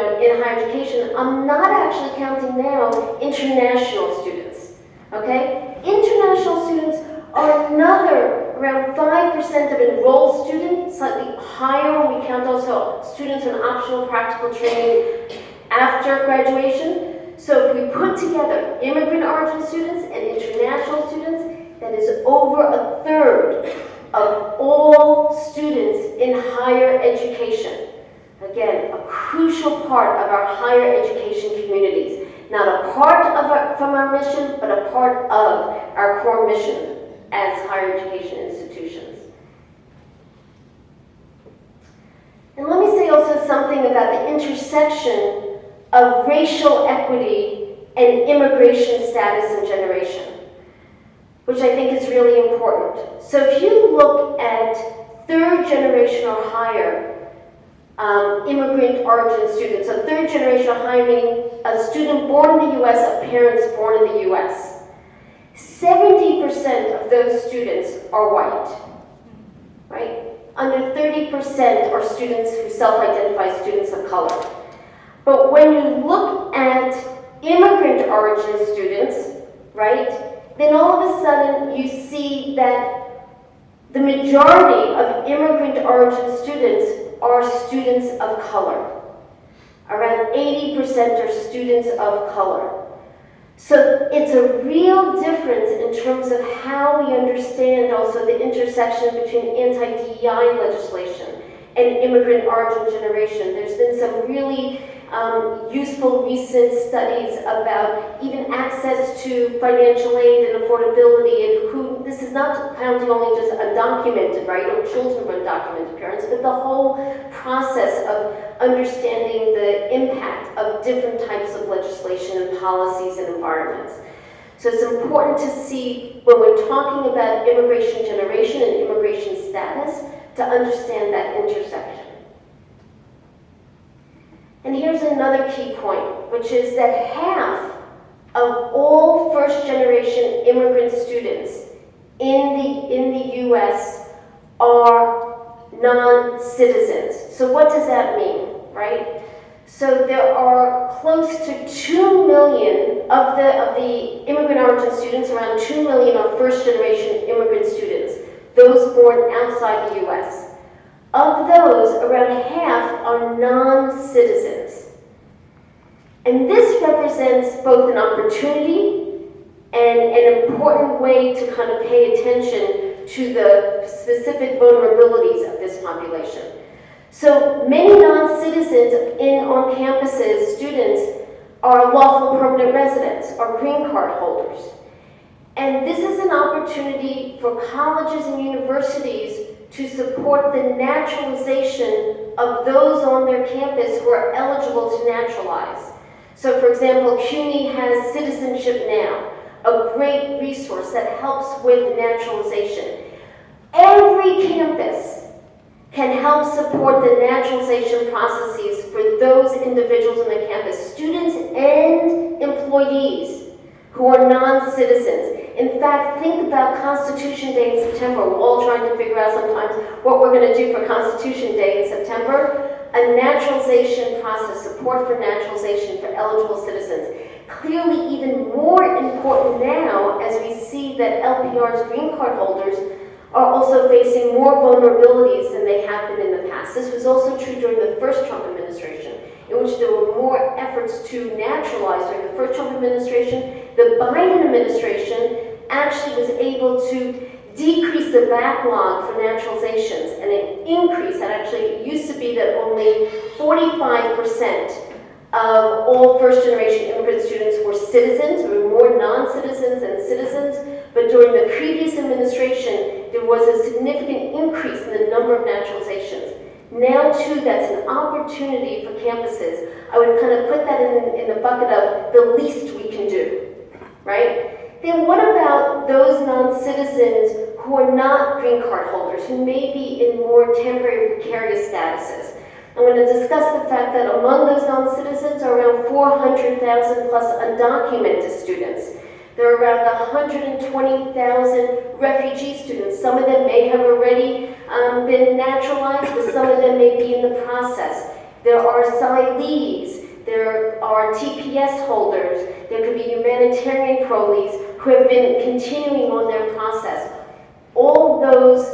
S5: higher education, I'm not actually counting now international students, okay? International students are another around 5% of enrolled students, slightly higher when we count also students on optional practical training after graduation. So if we put together immigrant origin students and international students, that is over a third of all students in higher education. Again, a crucial part of our higher education communities. Not a part of from our mission, but a part of our core mission as higher education institutions. And let me say also something about the intersection of racial equity and immigration status and generation, which I think is really important. So if you look at third generation or higher immigrant origin students, so third generation or higher meaning a student born in the U.S., of parents born in the U.S., 70% of those students are white, right? Under 30% are students who self-identify students of color. But when you look at immigrant origin students, right, then all of a sudden you see that the majority of immigrant origin students are students of color. Around 80% are students of color. So it's a real difference in terms of how we understand also the intersection between anti-DEI legislation and immigrant origin generation. There's been some really useful recent studies about even access to financial aid and affordability, and who, this is not counting only just undocumented, right, or children of undocumented parents, but the whole process of understanding the impact of different types of legislation and policies and environments. So it's important to see when we're talking about immigration generation and immigration status to understand that intersection. And here's another key point, which is that half of all first-generation immigrant students in the U.S. are non-citizens. So what does that mean, right? So there are close to 2 million of the immigrant origin students, around 2 million are first-generation immigrant students, those born outside the U.S. Of those, around half are non-citizens. And this represents both an opportunity and an important way to kind of pay attention to the specific vulnerabilities of this population. So many non-citizens on campuses, students, are lawful permanent residents, are green card holders. And this is an opportunity for colleges and universities to support the naturalization of those on their campus who are eligible to naturalize. So for example, CUNY has Citizenship Now, a great resource that helps with naturalization. Every campus can help support the naturalization processes for those individuals on the campus, students and employees who are non-citizens. In fact, think about Constitution Day in September. We're all trying to figure out sometimes what we're going to do for Constitution Day in September. A naturalization process, support for naturalization for eligible citizens. Clearly even more important now as we see that LPR's green card holders are also facing more vulnerabilities than they have been in the past. This was also true during the first Trump administration, in which there were more efforts to naturalize during the first Trump administration. The Biden administration actually was able to decrease the backlog for naturalizations and an increase. That actually used to be that only 45% of all first-generation immigrant students were citizens. There were more non-citizens than citizens. But during the previous administration, there was a significant increase in the number of naturalizations. Now, too, that's an opportunity for campuses. I would kind of put that in the bucket of the least we can do, right? Then what about those non-citizens who are not green card holders, who may be in more temporary precarious statuses? I'm going to discuss the fact that among those non-citizens are around 400,000 plus undocumented students. There are around 120,000 refugee students. Some of them may have already been naturalized, but some of them may be in the process. There are asylees. There are TPS holders. There could be humanitarian parolees who have been continuing on their process. All those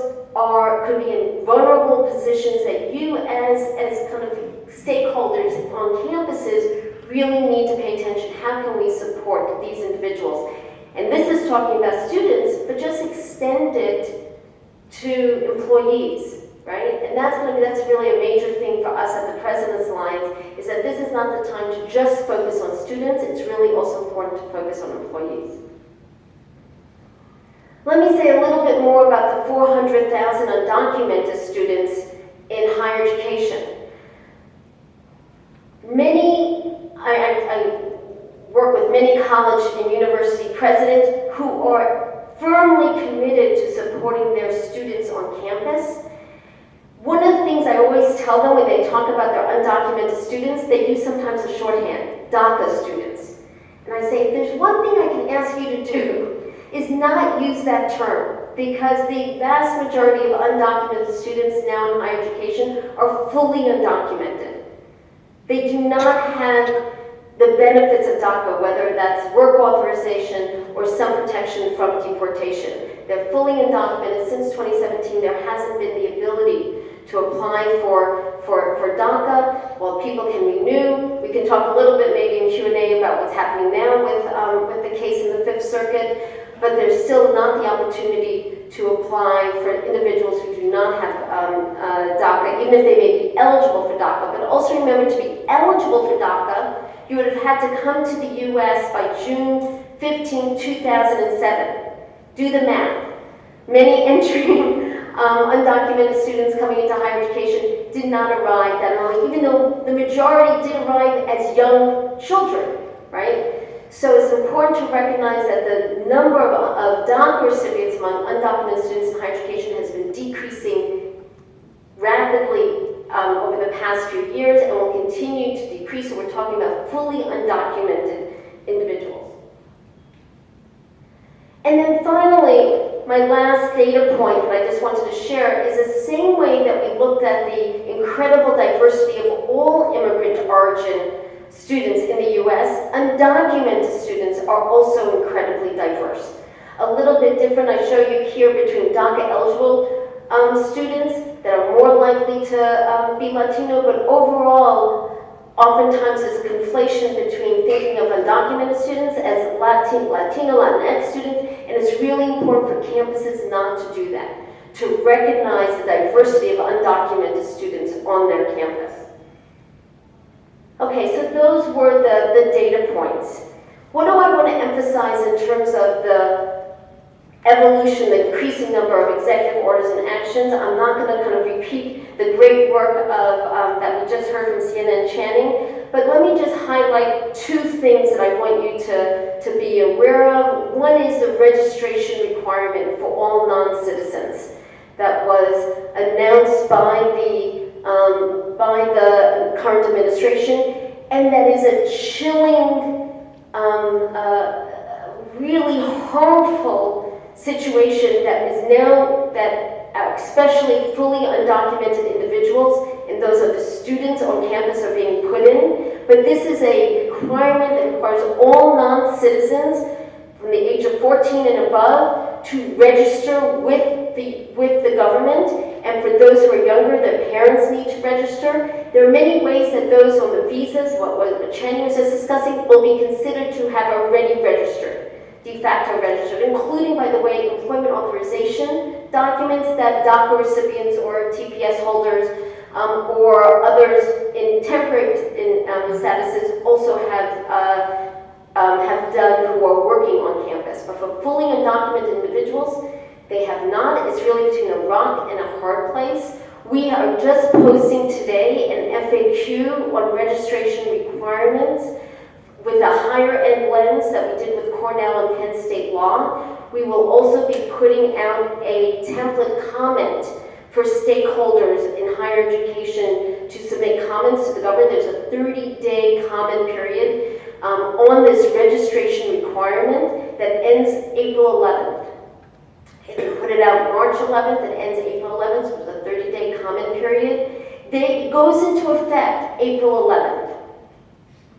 S5: could be in vulnerable positions that you as kind of stakeholders on campuses really need to pay attention. How can we support these individuals? And this is talking about students, but just extend it to employees, right? And that's really a major thing for us at the President's Alliance, is that this is not the time to just focus on students. It's really also important to focus on employees. Let me say a little bit more about the 400,000 undocumented students in higher education. I work with many college and university presidents who are firmly committed to supporting their students on campus. One of the things I always tell them when they talk about their undocumented students, they use sometimes a shorthand, DACA students. And I say, if there's one thing I can ask you to do, is not use that term, because the vast majority of undocumented students now in higher education are fully undocumented. They do not have the benefits of DACA, whether that's work authorization or some protection from deportation. They're fully undocumented. Since 2017, there hasn't been the ability to apply for DACA. While people can renew, we can talk a little bit maybe in Q&A about what's happening now with the case in the Fifth Circuit, but there's still not the opportunity to apply for individuals who do not have DACA, even if they may be eligible for DACA. But also remember, to be eligible for DACA, you would have had to come to the U.S. by June 15, 2007. Do the math. Many entering undocumented students coming into higher education did not arrive that early, even though the majority did arrive as young children, right? So it's important to recognize that the number of DACA recipients among undocumented students in higher education has been decreasing rapidly over the past few years and will continue to decrease. So we're talking about fully undocumented individuals. And then finally, my last data point that I just wanted to share is the same way that we looked at the incredible diversity of all immigrant origin students in the U.S., undocumented students are also incredibly diverse. A little bit different, I show you here between DACA eligible students that are more likely to be Latino, but overall, oftentimes there's a conflation between thinking of undocumented students as Latino, Latinx students, and it's really important for campuses not to do that. to recognize the diversity of undocumented students on their campus. Okay, so those were the data points. What do I want to emphasize in terms of the evolution, the increasing number of executive orders and actions? I'm not going to kind of repeat the great work of that we just heard from Cianna and Channing, but let me just highlight two things that I want you to be aware of. One is the registration requirement for all non-citizens that was announced by the current administration, and that is a chilling, really harmful situation that is now, that especially fully undocumented individuals and those of the students on campus are being put in. But this is a requirement that requires all non-citizens from the age of 14 and above to register with the government, and for those who are younger, their parents need to register. There are many ways that those on the visas, what Channing was just discussing, will be considered to have already registered, de facto registered, including, by the way, employment authorization documents that DACA recipients or TPS holders or others in temporary statuses also have done who are working on campus. But for fully undocumented individuals, they have not. It's really between a rock and a hard place. We are just posting today an FAQ on registration requirements with a higher end lens that we did with Cornell and Penn State Law. We will also be putting out a template comment for stakeholders in higher education to submit comments to the government. There's a 30-day comment period on this registration requirement that ends April 11th. We put it out March 11th and ends April 11th, so it's a 30-day comment period. It goes into effect April 11th.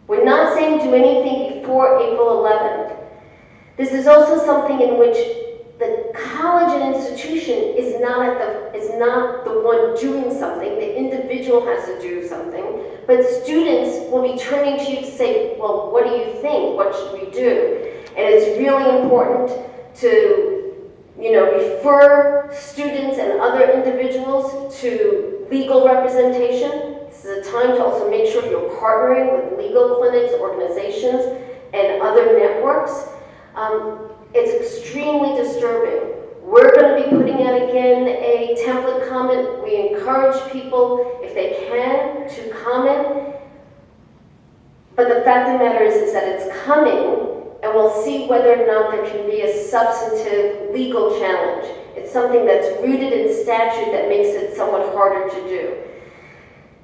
S5: We're not saying do anything before April 11th. This is also something in which the college and institution is not the one doing something. The individual has to do something, but students will be turning to you to say, well, what do you think? What should we do? And it's really important to refer students and other individuals to legal representation. This is a time to also make sure you're partnering with legal clinics, organizations, and other networks. It's extremely disturbing. We're going to be putting out again a template comment. We encourage people, if they can, to comment. But the fact of the matter is that it's coming, and we'll see whether or not there can be a substantive legal challenge. It's something that's rooted in statute that makes it somewhat harder to do.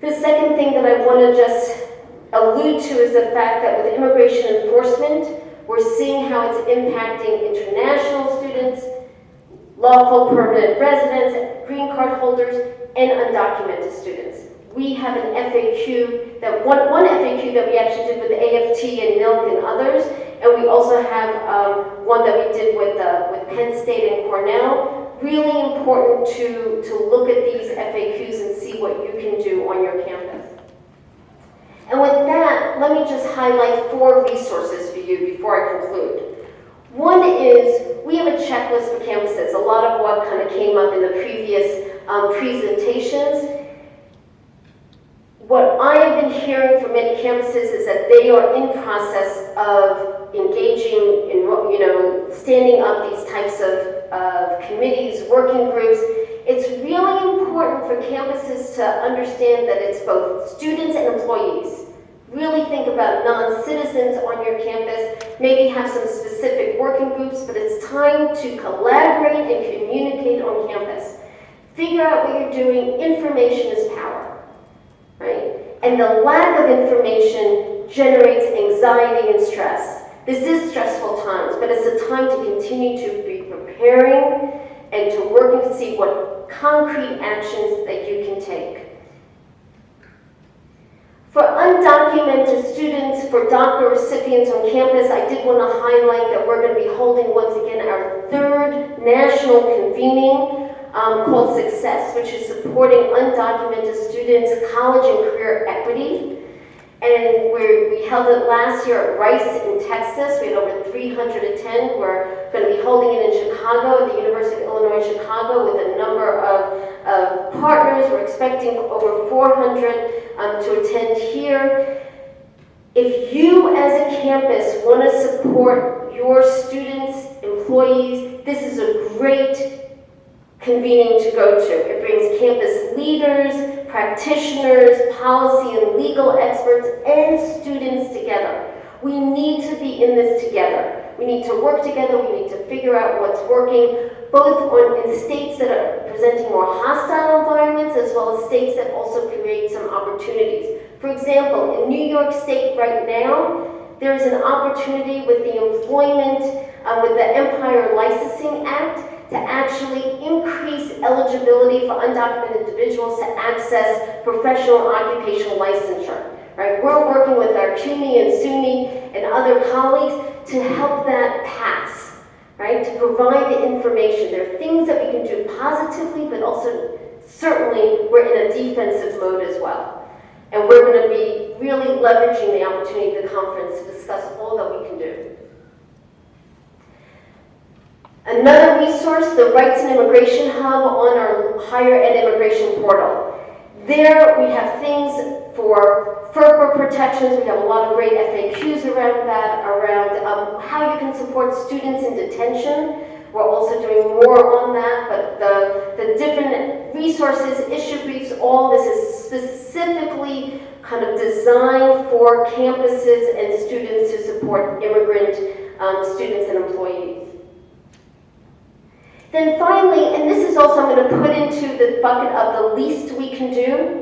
S5: The second thing that I want to just allude to is the fact that with immigration enforcement, we're seeing how it's impacting international students, lawful permanent residents, green card holders, and undocumented students. We have an FAQ, one FAQ that we actually did with AFT and NILC and others, and we also have one that we did with Penn State and Cornell. Really important to look at these FAQs and see what you can do on your campus. And with that, let me just highlight 4 resources for you before I conclude. One is, we have a checklist for campuses. A lot of what kind of came up in the previous presentations. What I have been hearing from many campuses is that they are in process of engaging in, standing up these types of committees, working groups. It's really important for campuses to understand that it's both students and employees. Really think about non-citizens on your campus, maybe have some specific working groups, but it's time to collaborate and communicate on campus. Figure out what you're doing. Information is power, right? And the lack of information generates anxiety and stress. This is stressful times, but it's a time to continue to be preparing and to work and see what concrete actions that you can take. For undocumented students, for DACA recipients on campus, I did want to highlight that we're going to be holding once again our 3rd national convening called Success, which is supporting undocumented students' college and career equity. And we held it last year at Rice in Texas. We had over 300 attend. We're going to be holding holding it in Chicago, at the University of Illinois Chicago, with a number of partners. We're expecting over 400 to attend here. If you as a campus want to support your students, employees, this is a great convening to go to. It brings campus leaders, practitioners, policy and legal experts, and students together. We need to be in this together. We need to work together. We need to figure out what's working, both in states that are presenting more hostile environments, as well as states that also create some opportunities. For example, in New York State right now, there is an opportunity with the employment, with the Empire Licensing Act, to actually increase eligibility for undocumented individuals to access professional occupational licensure. Right? We're working with our CUNY and SUNY and other colleagues to help that pass, right? To provide the information. There are things that we can do positively, but also certainly we're in a defensive mode as well. And we're going to be really leveraging the opportunity of the conference to discuss all that we can do. Another resource, the Rights and Immigration Hub on our Higher Ed Immigration Portal. There we have things for FERPA protections. We have a lot of great FAQs around that, around how you can support students in detention. We're also doing more on that, but the different resources, issue briefs, all this is specifically kind of designed for campuses and students to support immigrant students and employees. Then finally, and this is also I'm going to put into the bucket of the least we can do,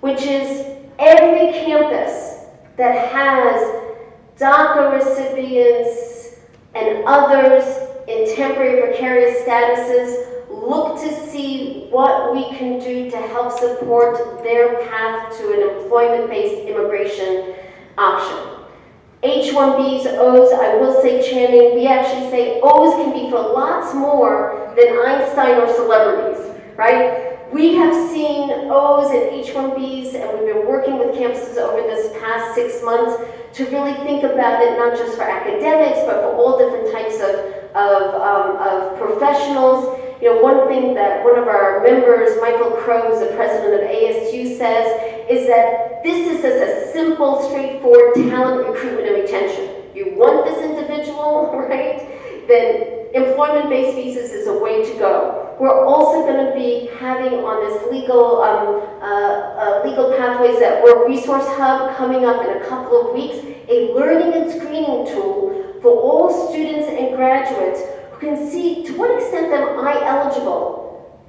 S5: which is every campus that has DACA recipients and others in temporary precarious statuses, look to see what we can do to help support their path to an employment-based immigration option. H-1Bs, O's, I will say, Channing, we actually say O's can be for lots more than Einstein or celebrities, right? We have seen O's and H-1Bs, and we've been working with campuses over this past 6 months to really think about it, not just for academics, but for all different types of professionals. You know, one thing that one of our members, Michael Crow, who's the president of ASU, says is that this is just a simple, straightforward talent recruitment and retention. You want this individual, right? Then employment-based visas is a way to go. We're also going to be having on this legal pathways at work resource hub coming up in a couple of weeks, a learning and screening tool for all students and graduates who can see to what extent am I eligible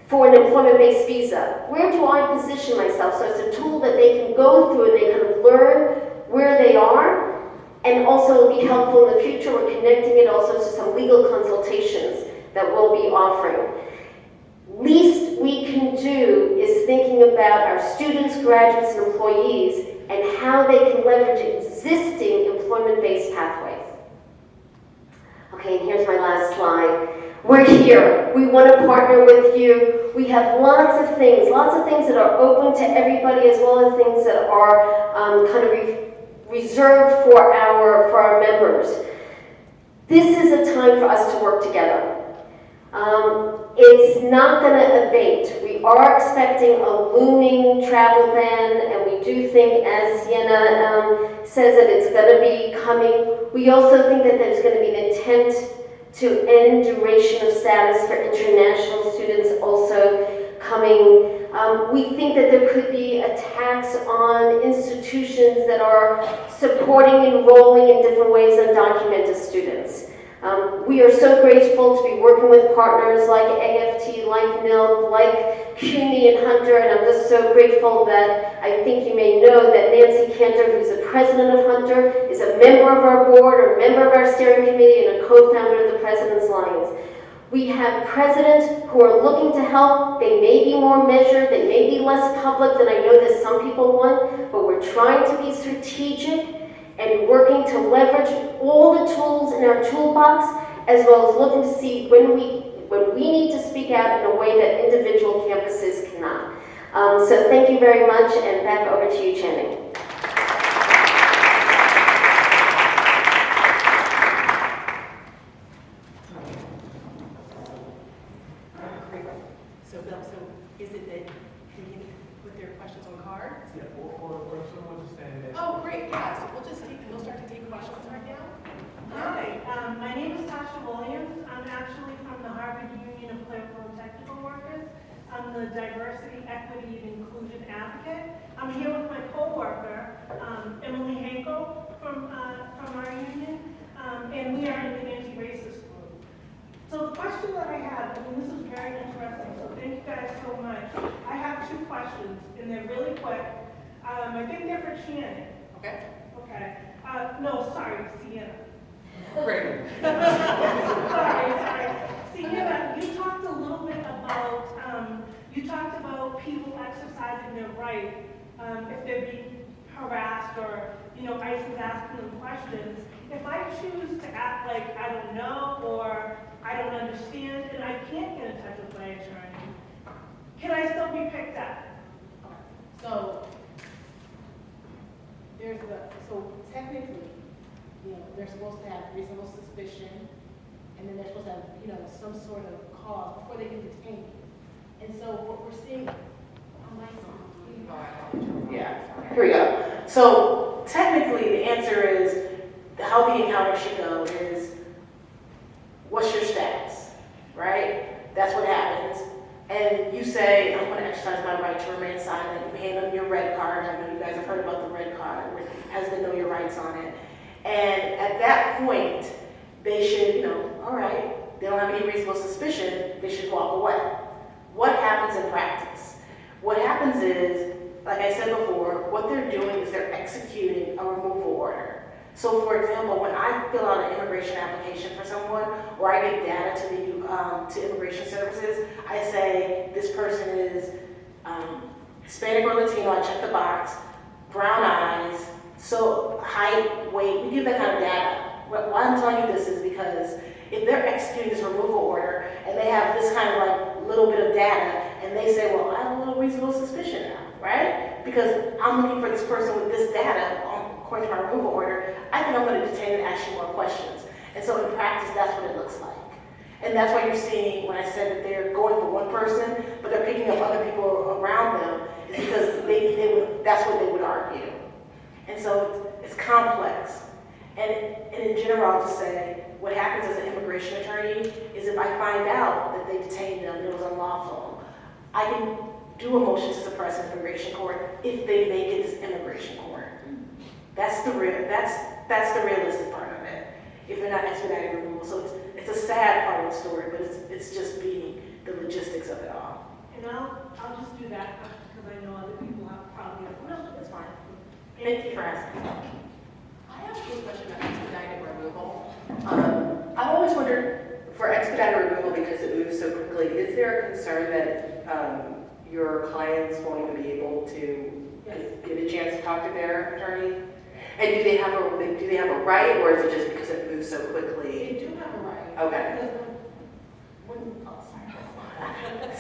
S5: for an employment-based visa. Where do I position myself? So it's a tool that they can go through and they kind of learn where they are, and also it'll be helpful in the future. We're connecting it also to some legal consultations that we'll be offering. Least we can do is thinking about our students, graduates, and employees and how they can leverage existing employment-based pathways. Okay, and here's my last slide. We're here. We want to partner with you. We have lots of things that are open to everybody, as well as things that are kind of reserved for our members. This is a time for us to work together. It's not going to abate. We are expecting a looming travel ban, and we do think, as Cianna says, that it's going to be coming. We also think that there's going to be an intent to end duration of status for international students also coming. We think that there could be a tax on institutions that are supporting enrolling in different ways undocumented students. We are so grateful to be working with partners like AFT, like NILC, like CUNY and Hunter, and I'm just so grateful that I think you may know that Nancy Cantor, who's the president of Hunter, is a member of our board, a member of our steering committee, and a co-founder of the President's Alliance. We have presidents who are looking to help. They may be more measured, they may be less public than I know that some people want, but we're trying to be strategic and working to leverage all the tools in our toolbox, as well as looking to see when we need to speak out in a way that individual campuses cannot. So thank you very much, and back over to you, Channing.
S3: Williams. I'm actually from the Harvard Union of Clerical and Technical Workers. I'm the Diversity, Equity, and Inclusion Advocate. I'm here with my coworker, Emily Hankel from our union, and we are in the anti-racist group. So the question that I have, and this is very interesting, so thank you guys so much. I have 2 questions, and they're really quick. I think they're for Cianna.
S1: Okay.
S3: Okay. No, sorry, Cianna.
S1: Great.
S3: Sorry. Cianna, you talked a little bit about, people exercising their right if they're being harassed or, ICE is asking them questions. If I choose to act like I don't know or I don't understand and I can't get in touch with my attorney, can I still be picked up?
S2: So, so technically, they're supposed to have reasonable suspicion, and then they're supposed to have, some sort of cause before they can detain you. And so what we're seeing,
S1: Yeah, here we go. So technically the answer is, how the encounter should go is, what's your status, right? That's what happens. And you say, I'm going to exercise my right to remain silent. You hand them your red card. I know you guys have heard about the red card. It has the know your rights on it. And at that point, they should, all right, they don't have any reasonable suspicion, they should walk away. What happens in practice? What happens is, like I said before, what they're doing is they're executing a removal order. So for example, when I fill out an immigration application for someone, or I give data to immigration services, I say this person is Hispanic or Latino, I check the box, brown eyes, so height, weight, we give that kind of data. Why I'm telling you this is because if they're executing this removal order and they have this kind of like little bit of data and they say, well, I have a little reasonable suspicion now, right? Because I'm looking for this person with this data according to my removal order, I think I'm going to detain and ask you more questions. And so in practice, that's what it looks like. And that's why you're seeing when I said that they're going for one person, but they're picking up other people around them, is because that's what they would argue. And so it's complex. And in general, I'll just say, what happens as an immigration attorney is if I find out that they detained them, it was unlawful, I can do a motion to suppress in immigration court if they make it to immigration court. That's the realistic part of it, if they're not expedited removal. So it's a sad part of the story, but it's just being the logistics of it all.
S3: And I'll just do that because I know other people have probably have.
S1: No, that's fine. Thank you for asking.
S4: I have a quick question about expedited removal.
S1: I've always wondered, for expedited removal, because it moves so quickly, is there a concern that your clients won't even be able to get a chance to talk to their attorney? And do they have a right, or is it just because it moves so quickly?
S2: they do have a right.
S1: Okay.
S2: Because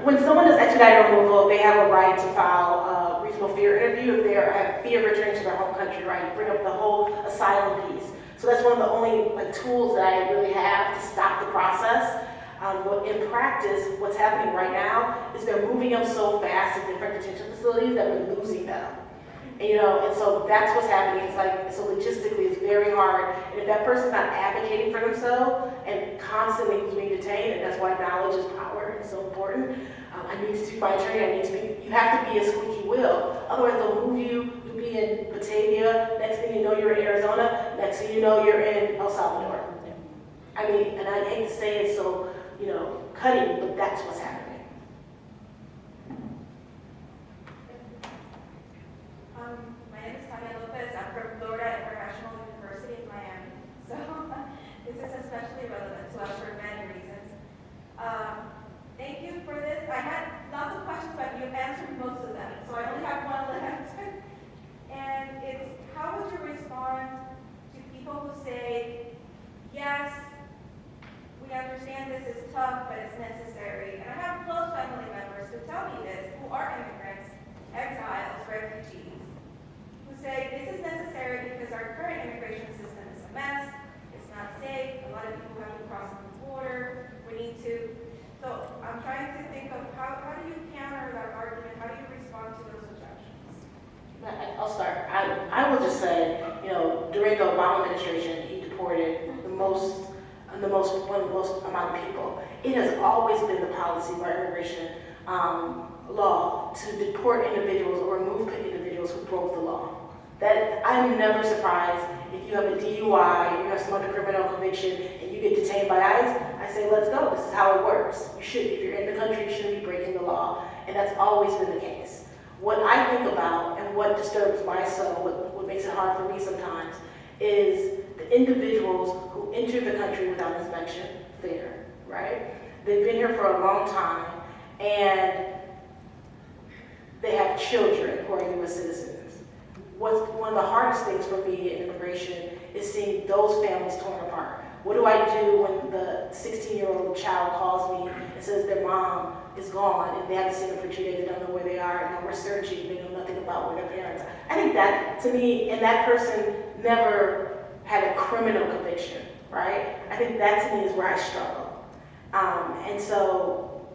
S1: When someone does expedited removal, they have a right to file a reasonable fear interview if they have fear of returning to their home country, right? Bring up the whole asylum piece. So that's one of the only tools that I really have to stop the process. But in practice, what's happening right now is they're moving them so fast in different detention facilities that we're losing them. And so that's what's happening. So logistically, it's very hard. And if that person's not advocating for themselves and constantly being detained, and that's why knowledge is power, it's so important. I need to speak my attorney. You have to be a squeaky wheel. Otherwise, they'll move you. You'll be in Batavia. Next thing you know, you're in Arizona. Next thing you know, you're in El Salvador. And I hate to say it so, cutting, but that's what's happening.
S4: My name is I'm from Florida International University in Miami. So this is especially relevant to us for many reasons. Thank you for this. I had lots of questions, but you answered most of them. So I only have one left. And it's, how would you respond to people who say, yes, we understand this is tough, but it's necessary. And I have
S2: one of the most amount of people. It has always been the policy of our immigration law to deport individuals or remove individuals who broke the law. That I'm never surprised if you have a DUI, you have some other criminal conviction, and you get detained by ICE. I say, let's go. This is how it works. You should, if you're in the country, you shouldn't be breaking the law, and that's always been the case. What I think about and what disturbs my soul, what makes it hard for me sometimes, is the individuals who enter the country without inspection, fair, right? They've been here for a long time, and they have children who are U.S. citizens. What's one of the hardest things for me in immigration is seeing those families torn apart. What do I do when the 16-year-old child calls me and says their mom is gone and they haven't seen her for 2 days, they don't know where they are, and now we're searching, they know nothing about where their parents are. I think that, to me, and that person never had a criminal conviction, right? I think that to me is where I struggle. And so,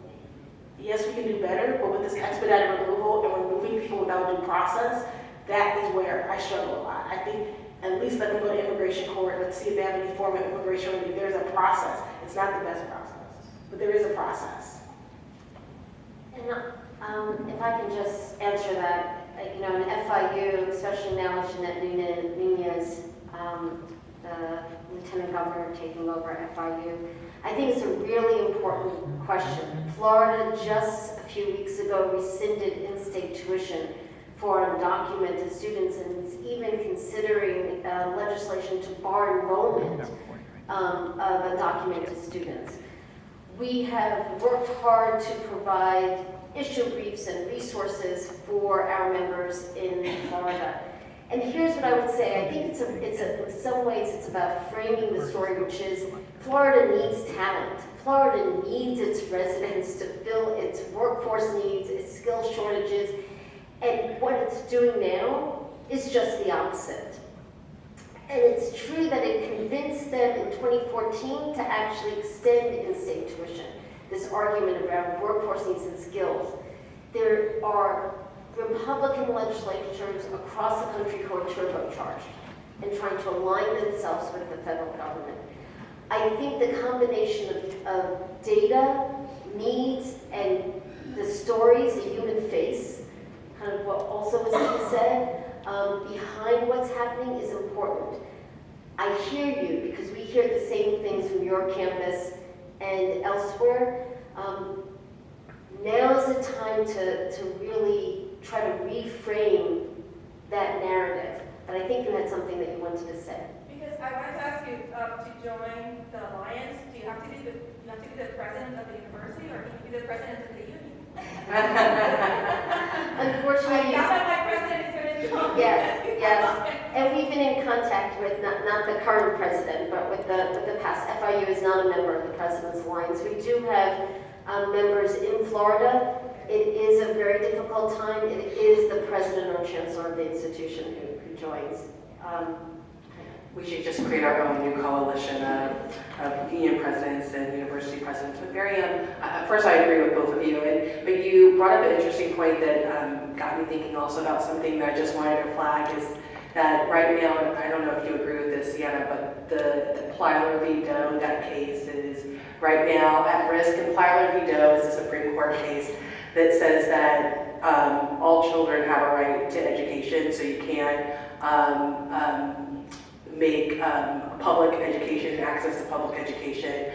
S2: yes, we can do better, but with this expedited removal and removing people without due process, that is where I struggle a lot. I think at least let them go to immigration court. Let's see if they have any form of immigration relief. There's a process. It's not the best process, but there is a process.
S5: And if I can just answer that, in FIU, especially now with Jeanette Nunez, the Lieutenant Governor taking over FIU, I think it's a really important question. Florida just a few weeks ago rescinded in-state tuition for undocumented students, and is even considering legislation to bar enrollment of undocumented students. We have worked hard to provide issue briefs and resources for our members in Florida. And here's what I would say. I think in some ways it's about framing the story, which is Florida needs talent. Florida needs its residents to fill its workforce needs, its skill shortages, and what it's doing now is just the opposite. And it's true that it convinced them in 2014 to actually extend in-state tuition, this argument around workforce needs and skills. There are Republican legislatures across the country who are turbocharged and trying to align themselves with the federal government. I think the combination of data, needs, and the stories the human face, kind of what also was being said, behind what's happening is important. I hear you because we hear the same things from your campus and elsewhere. Now is the time to really try to reframe that narrative. But I think you had something that you wanted to say.
S4: Because I wanted to ask you to join the alliance. Do you have to be the president of the university, or can you be the president of the union?
S5: Unfortunately,
S4: That's why my president is going to join.
S5: yes. And we've been in contact with not the current president, but with the past. FIU is not a member of the President's Alliance. We do have members in Florida. It is a very difficult time. It is the president or chancellor of the institution who joins.
S1: We should just create our own new coalition of union presidents and university presidents. But Miriam, first I agree with both of you, but you brought up an interesting point that got me thinking also about something that I just wanted to flag is that right now, and I don't know if you agree with this, Cianna, but the Plyler v. Doe, that case is right now at risk, and Plyler v. Doe is a Supreme Court case that says that all children have a right to education, so you can't make public education, access to public education,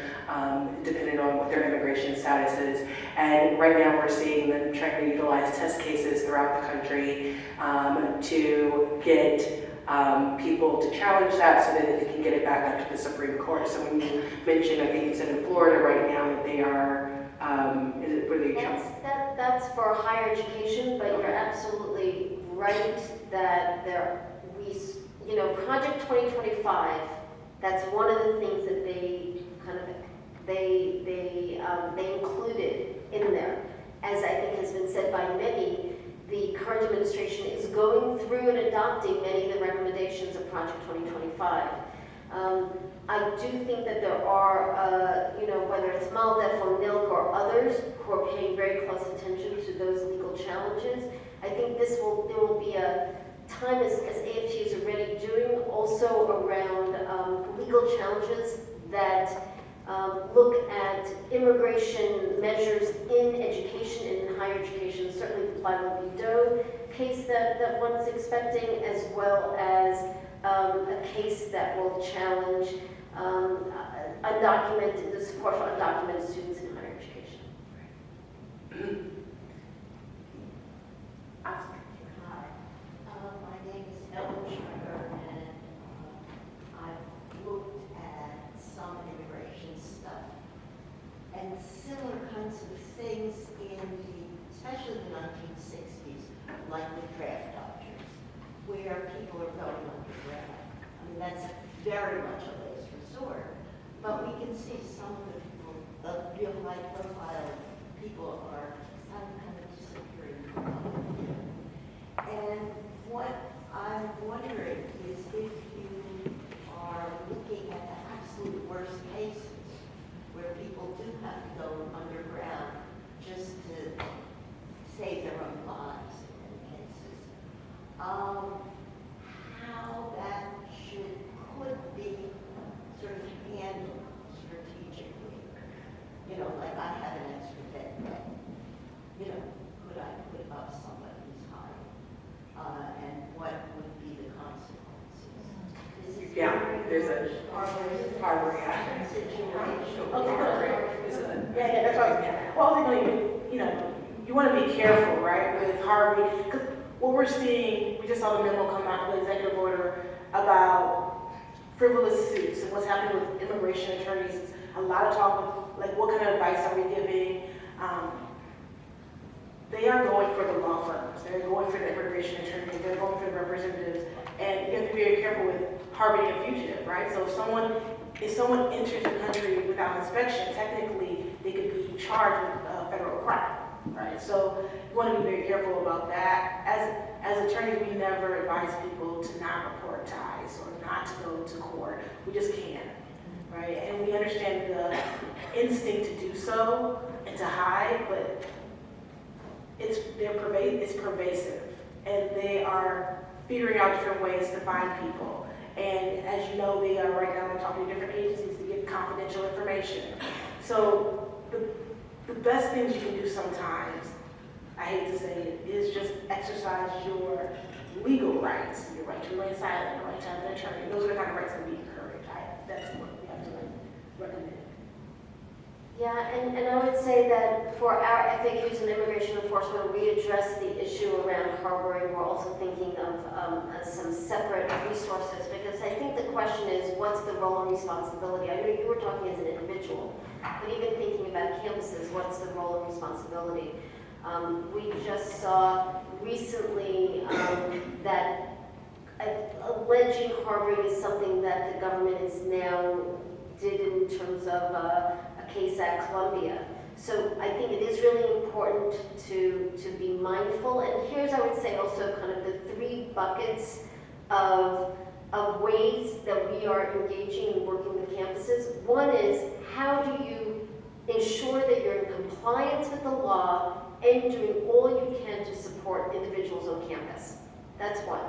S1: depending on what their immigration status is. And right now we're seeing them trying to utilize test cases throughout the country to get people to challenge that so that they can get it back up to the Supreme Court. So when you mentioned, I think you said in Florida right now that they are, is it where they
S5: That's for higher education, but you're absolutely right that Project 2025, that's one of the things that they included in there. As I think has been said by many, the current administration is going through and adopting many of the recommendations of Project 2025. I do think that there are, whether it's MALDEF or NILC or others who are paying very close attention to those legal challenges. I think there will be a time, as AFT is already doing, also around legal challenges that look at immigration measures in education and in higher education, certainly the Bible v. Doe case that one's expecting, as well as a case that will challenge undocumented, the support for undocumented students in higher education.
S6: Hi, my name is Ellen Schreiber, and I've looked at some immigration stuff and similar kinds of things especially the 1960s, like the draft dodgers, where people are going underground. I mean, that's very much a last resort, but we can see some of the people, the real high profile people are kind of disappearing from public view. And what I'm wondering is if you are looking at the absolute worst cases where people do have to go underground just to save their own lives in many cases, how that could be sort of handled strategically. You know, like I have an extra bed, you know, could I put up somebody who's high? And what would be the consequences? This is
S1: Yeah,
S6: very
S1: there's a harbor reaction.
S6: situation.
S2: Yeah, that's right. Well, ultimately, you know, you want to be careful, right, with Harvey, because what we're seeing, we just saw the memo come out, the executive order about frivolous suits and what's happening with immigration attorneys. It's a lot of talk with, like, what kind of advice are we giving? They are going for the law firms. They're going for the immigration attorneys. They're going for the representatives. And you have to be very careful with harboring a fugitive, right? So if someone enters the country without inspection, technically they could be charged with a federal crime, right? So you want to be very careful about that. As attorneys, we never advise people to not report ties or not to go to court. We just can't, right? And we understand the instinct to do so and to hide, but it's pervasive, and they are figuring out different ways to find people. And as you know, they are right now talking to different agencies to get confidential information. So the best things you can do sometimes, I hate to say it, is just exercise your legal rights, your right to remain silent, your right to have an attorney. Those are the kind of rights that we encourage. That's what we have to recommend.
S5: Yeah, and I would say that for our FAQs and immigration enforcement, we address the issue around harboring. We're also thinking of some separate resources, because I think the question is, what's the role and responsibility? I know you were talking as an individual, but even thinking about campuses, what's the role and responsibility? We just saw recently that alleging harboring is something that the government is now did in terms of a case at Columbia. So I think it is really important to be mindful. And here's, I would say, also kind of the three buckets of ways that we are engaging and working with campuses. One is, how do you ensure that you're in compliance with the law and doing all you can to support individuals on campus? That's one.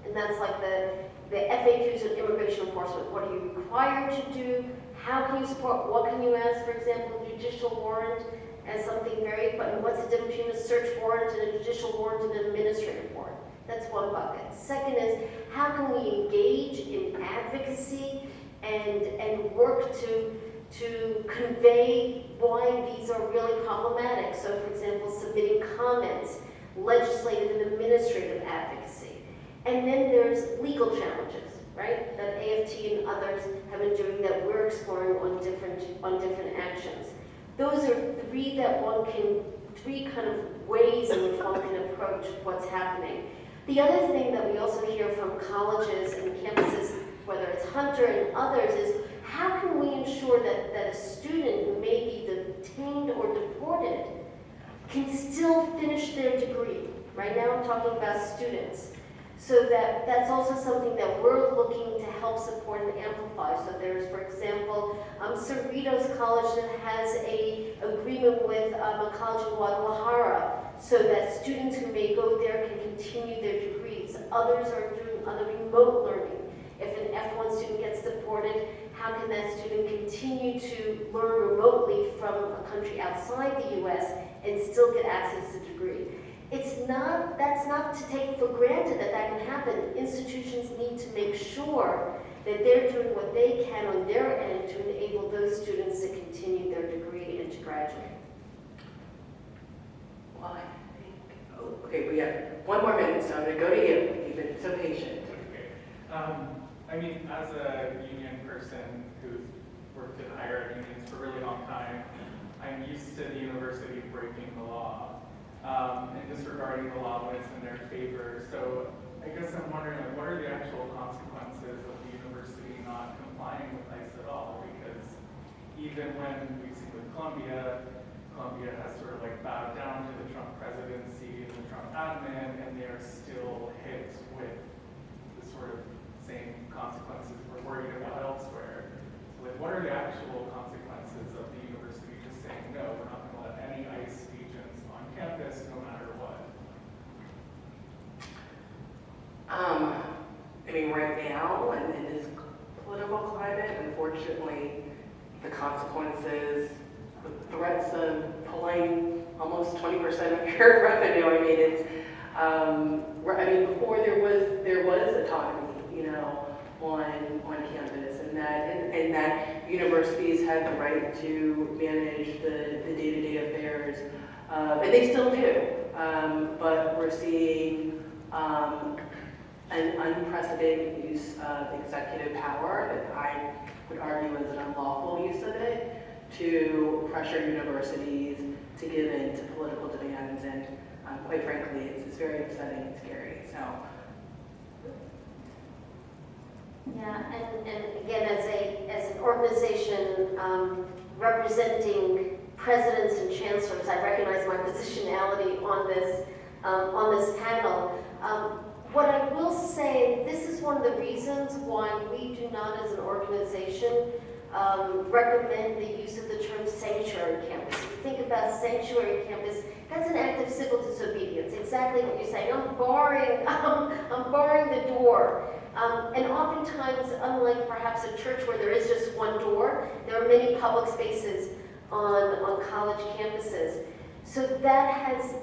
S5: And that's like the FAQs of immigration enforcement. What are you required to do? How can you support? What can you ask? For example, judicial warrant as something very, but what's the difference between a search warrant and a judicial warrant and an administrative warrant? That's one bucket. Second is, how can we engage in advocacy and work to convey why these are really problematic? So, for example, submitting comments, legislative and administrative advocacy. And then there's legal challenges, right? That AFT and others have been doing that we're exploring on different actions. Those are three kind of ways in which one can approach what's happening. The other thing that we also hear from colleges and campuses, whether it's Hunter and others, is how can we ensure that a student who may be detained or deported can still finish their degree? Right now I'm talking about students. So that's also something that we're looking to help support and amplify. So there's, for example, Cerritos College that has a agreement with a college in Guadalajara, so that students who may go there can continue their degrees. Others are doing other remote learning. If an F1 student gets deported, how can that student continue to to learn remotely from a country outside the US and still get access to a degree. That's not to take for granted that that can happen. Institutions need to make sure that they're doing what they can on their end to enable those students to continue their degree and to graduate.
S1: Well, I think, okay, we have 1 more minute, so I'm going to go to you. You've been so patient.
S7: Okay. I mean, as a union person who's worked in higher ed unions for a really long time, I'm used to the university breaking the law and disregarding the law when it's in their favor. So I guess I'm wondering, like, what are the actual consequences of the university not complying with ICE at all? Because even when we've seen with Columbia has sort of like bowed down to the Trump presidency and the Trump admin, and they are still hit with the sort of same consequences we're worried about elsewhere. So, like, what are the actual consequences of the university just saying, no, we're not going to let any ICE agents on campus no matter what?
S1: I mean, right now, in this political climate, unfortunately, the consequences, the threats of pulling almost 20% of your revenue, I mean, it's, I mean, before there was autonomy, you know, on campus, and that universities had the right to manage the day-to-day affairs, and they still do. But we're seeing an unprecedented use of executive power that I would argue is an unlawful use of it to pressure universities to give in to political demands, and quite frankly, it's very upsetting and scary. So.
S5: Yeah, and again, as an organization representing presidents and chancellors, I recognize my positionality on this panel. What I will say, this is one of the reasons why we do not, as an organization, recommend the use of the term sanctuary campus. If you think about sanctuary campus, that's an act of civil disobedience. Exactly what you're saying. I'm barring the door. And oftentimes, unlike perhaps a church where there is just one door, there are many public spaces on college campuses. So that has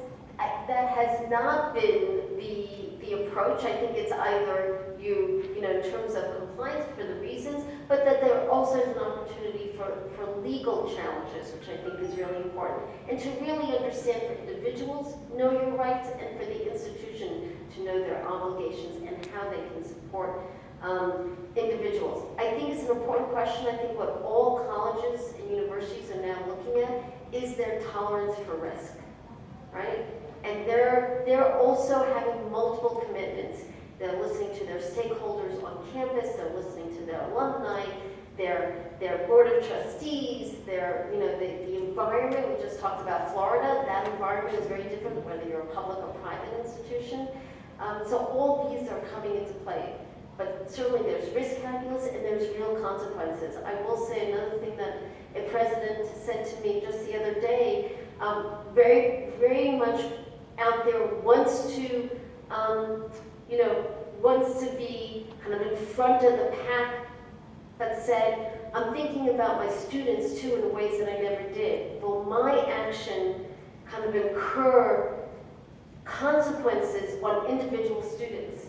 S5: not been the approach. I think it's either you know, in terms of compliance for the reasons, but that there also is an opportunity for legal challenges, which I think is really important. And to really understand for individuals, know your rights, and for the institution to know their obligations and how they can support individuals. I think it's an important question. I think what all colleges and universities are now looking at is their tolerance for risk, right? And they're also having multiple commitments. They're listening to their stakeholders on campus, they're listening to their alumni, their board of trustees, their, you know, the environment. We just talked about Florida. That environment is very different whether you're a public or private institution. So all these are coming into play. But certainly there's risk calculus and there's real consequences. I will say another thing that a president said to me just the other day, very, very much out there wants to, you know, wants to be kind of in front of the pack, but said, I'm thinking about my students too in ways that I never did. Will my action kind of incur consequences on individual students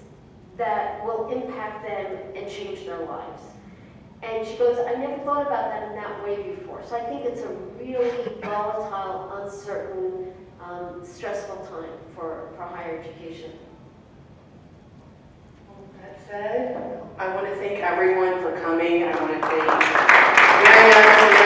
S5: that will impact them and change their lives? And she goes, I never thought about that in that way before. So I think it's a really volatile, uncertain, stressful time for higher education.
S1: That said, I want to thank everyone for coming. I want to thank Miriam.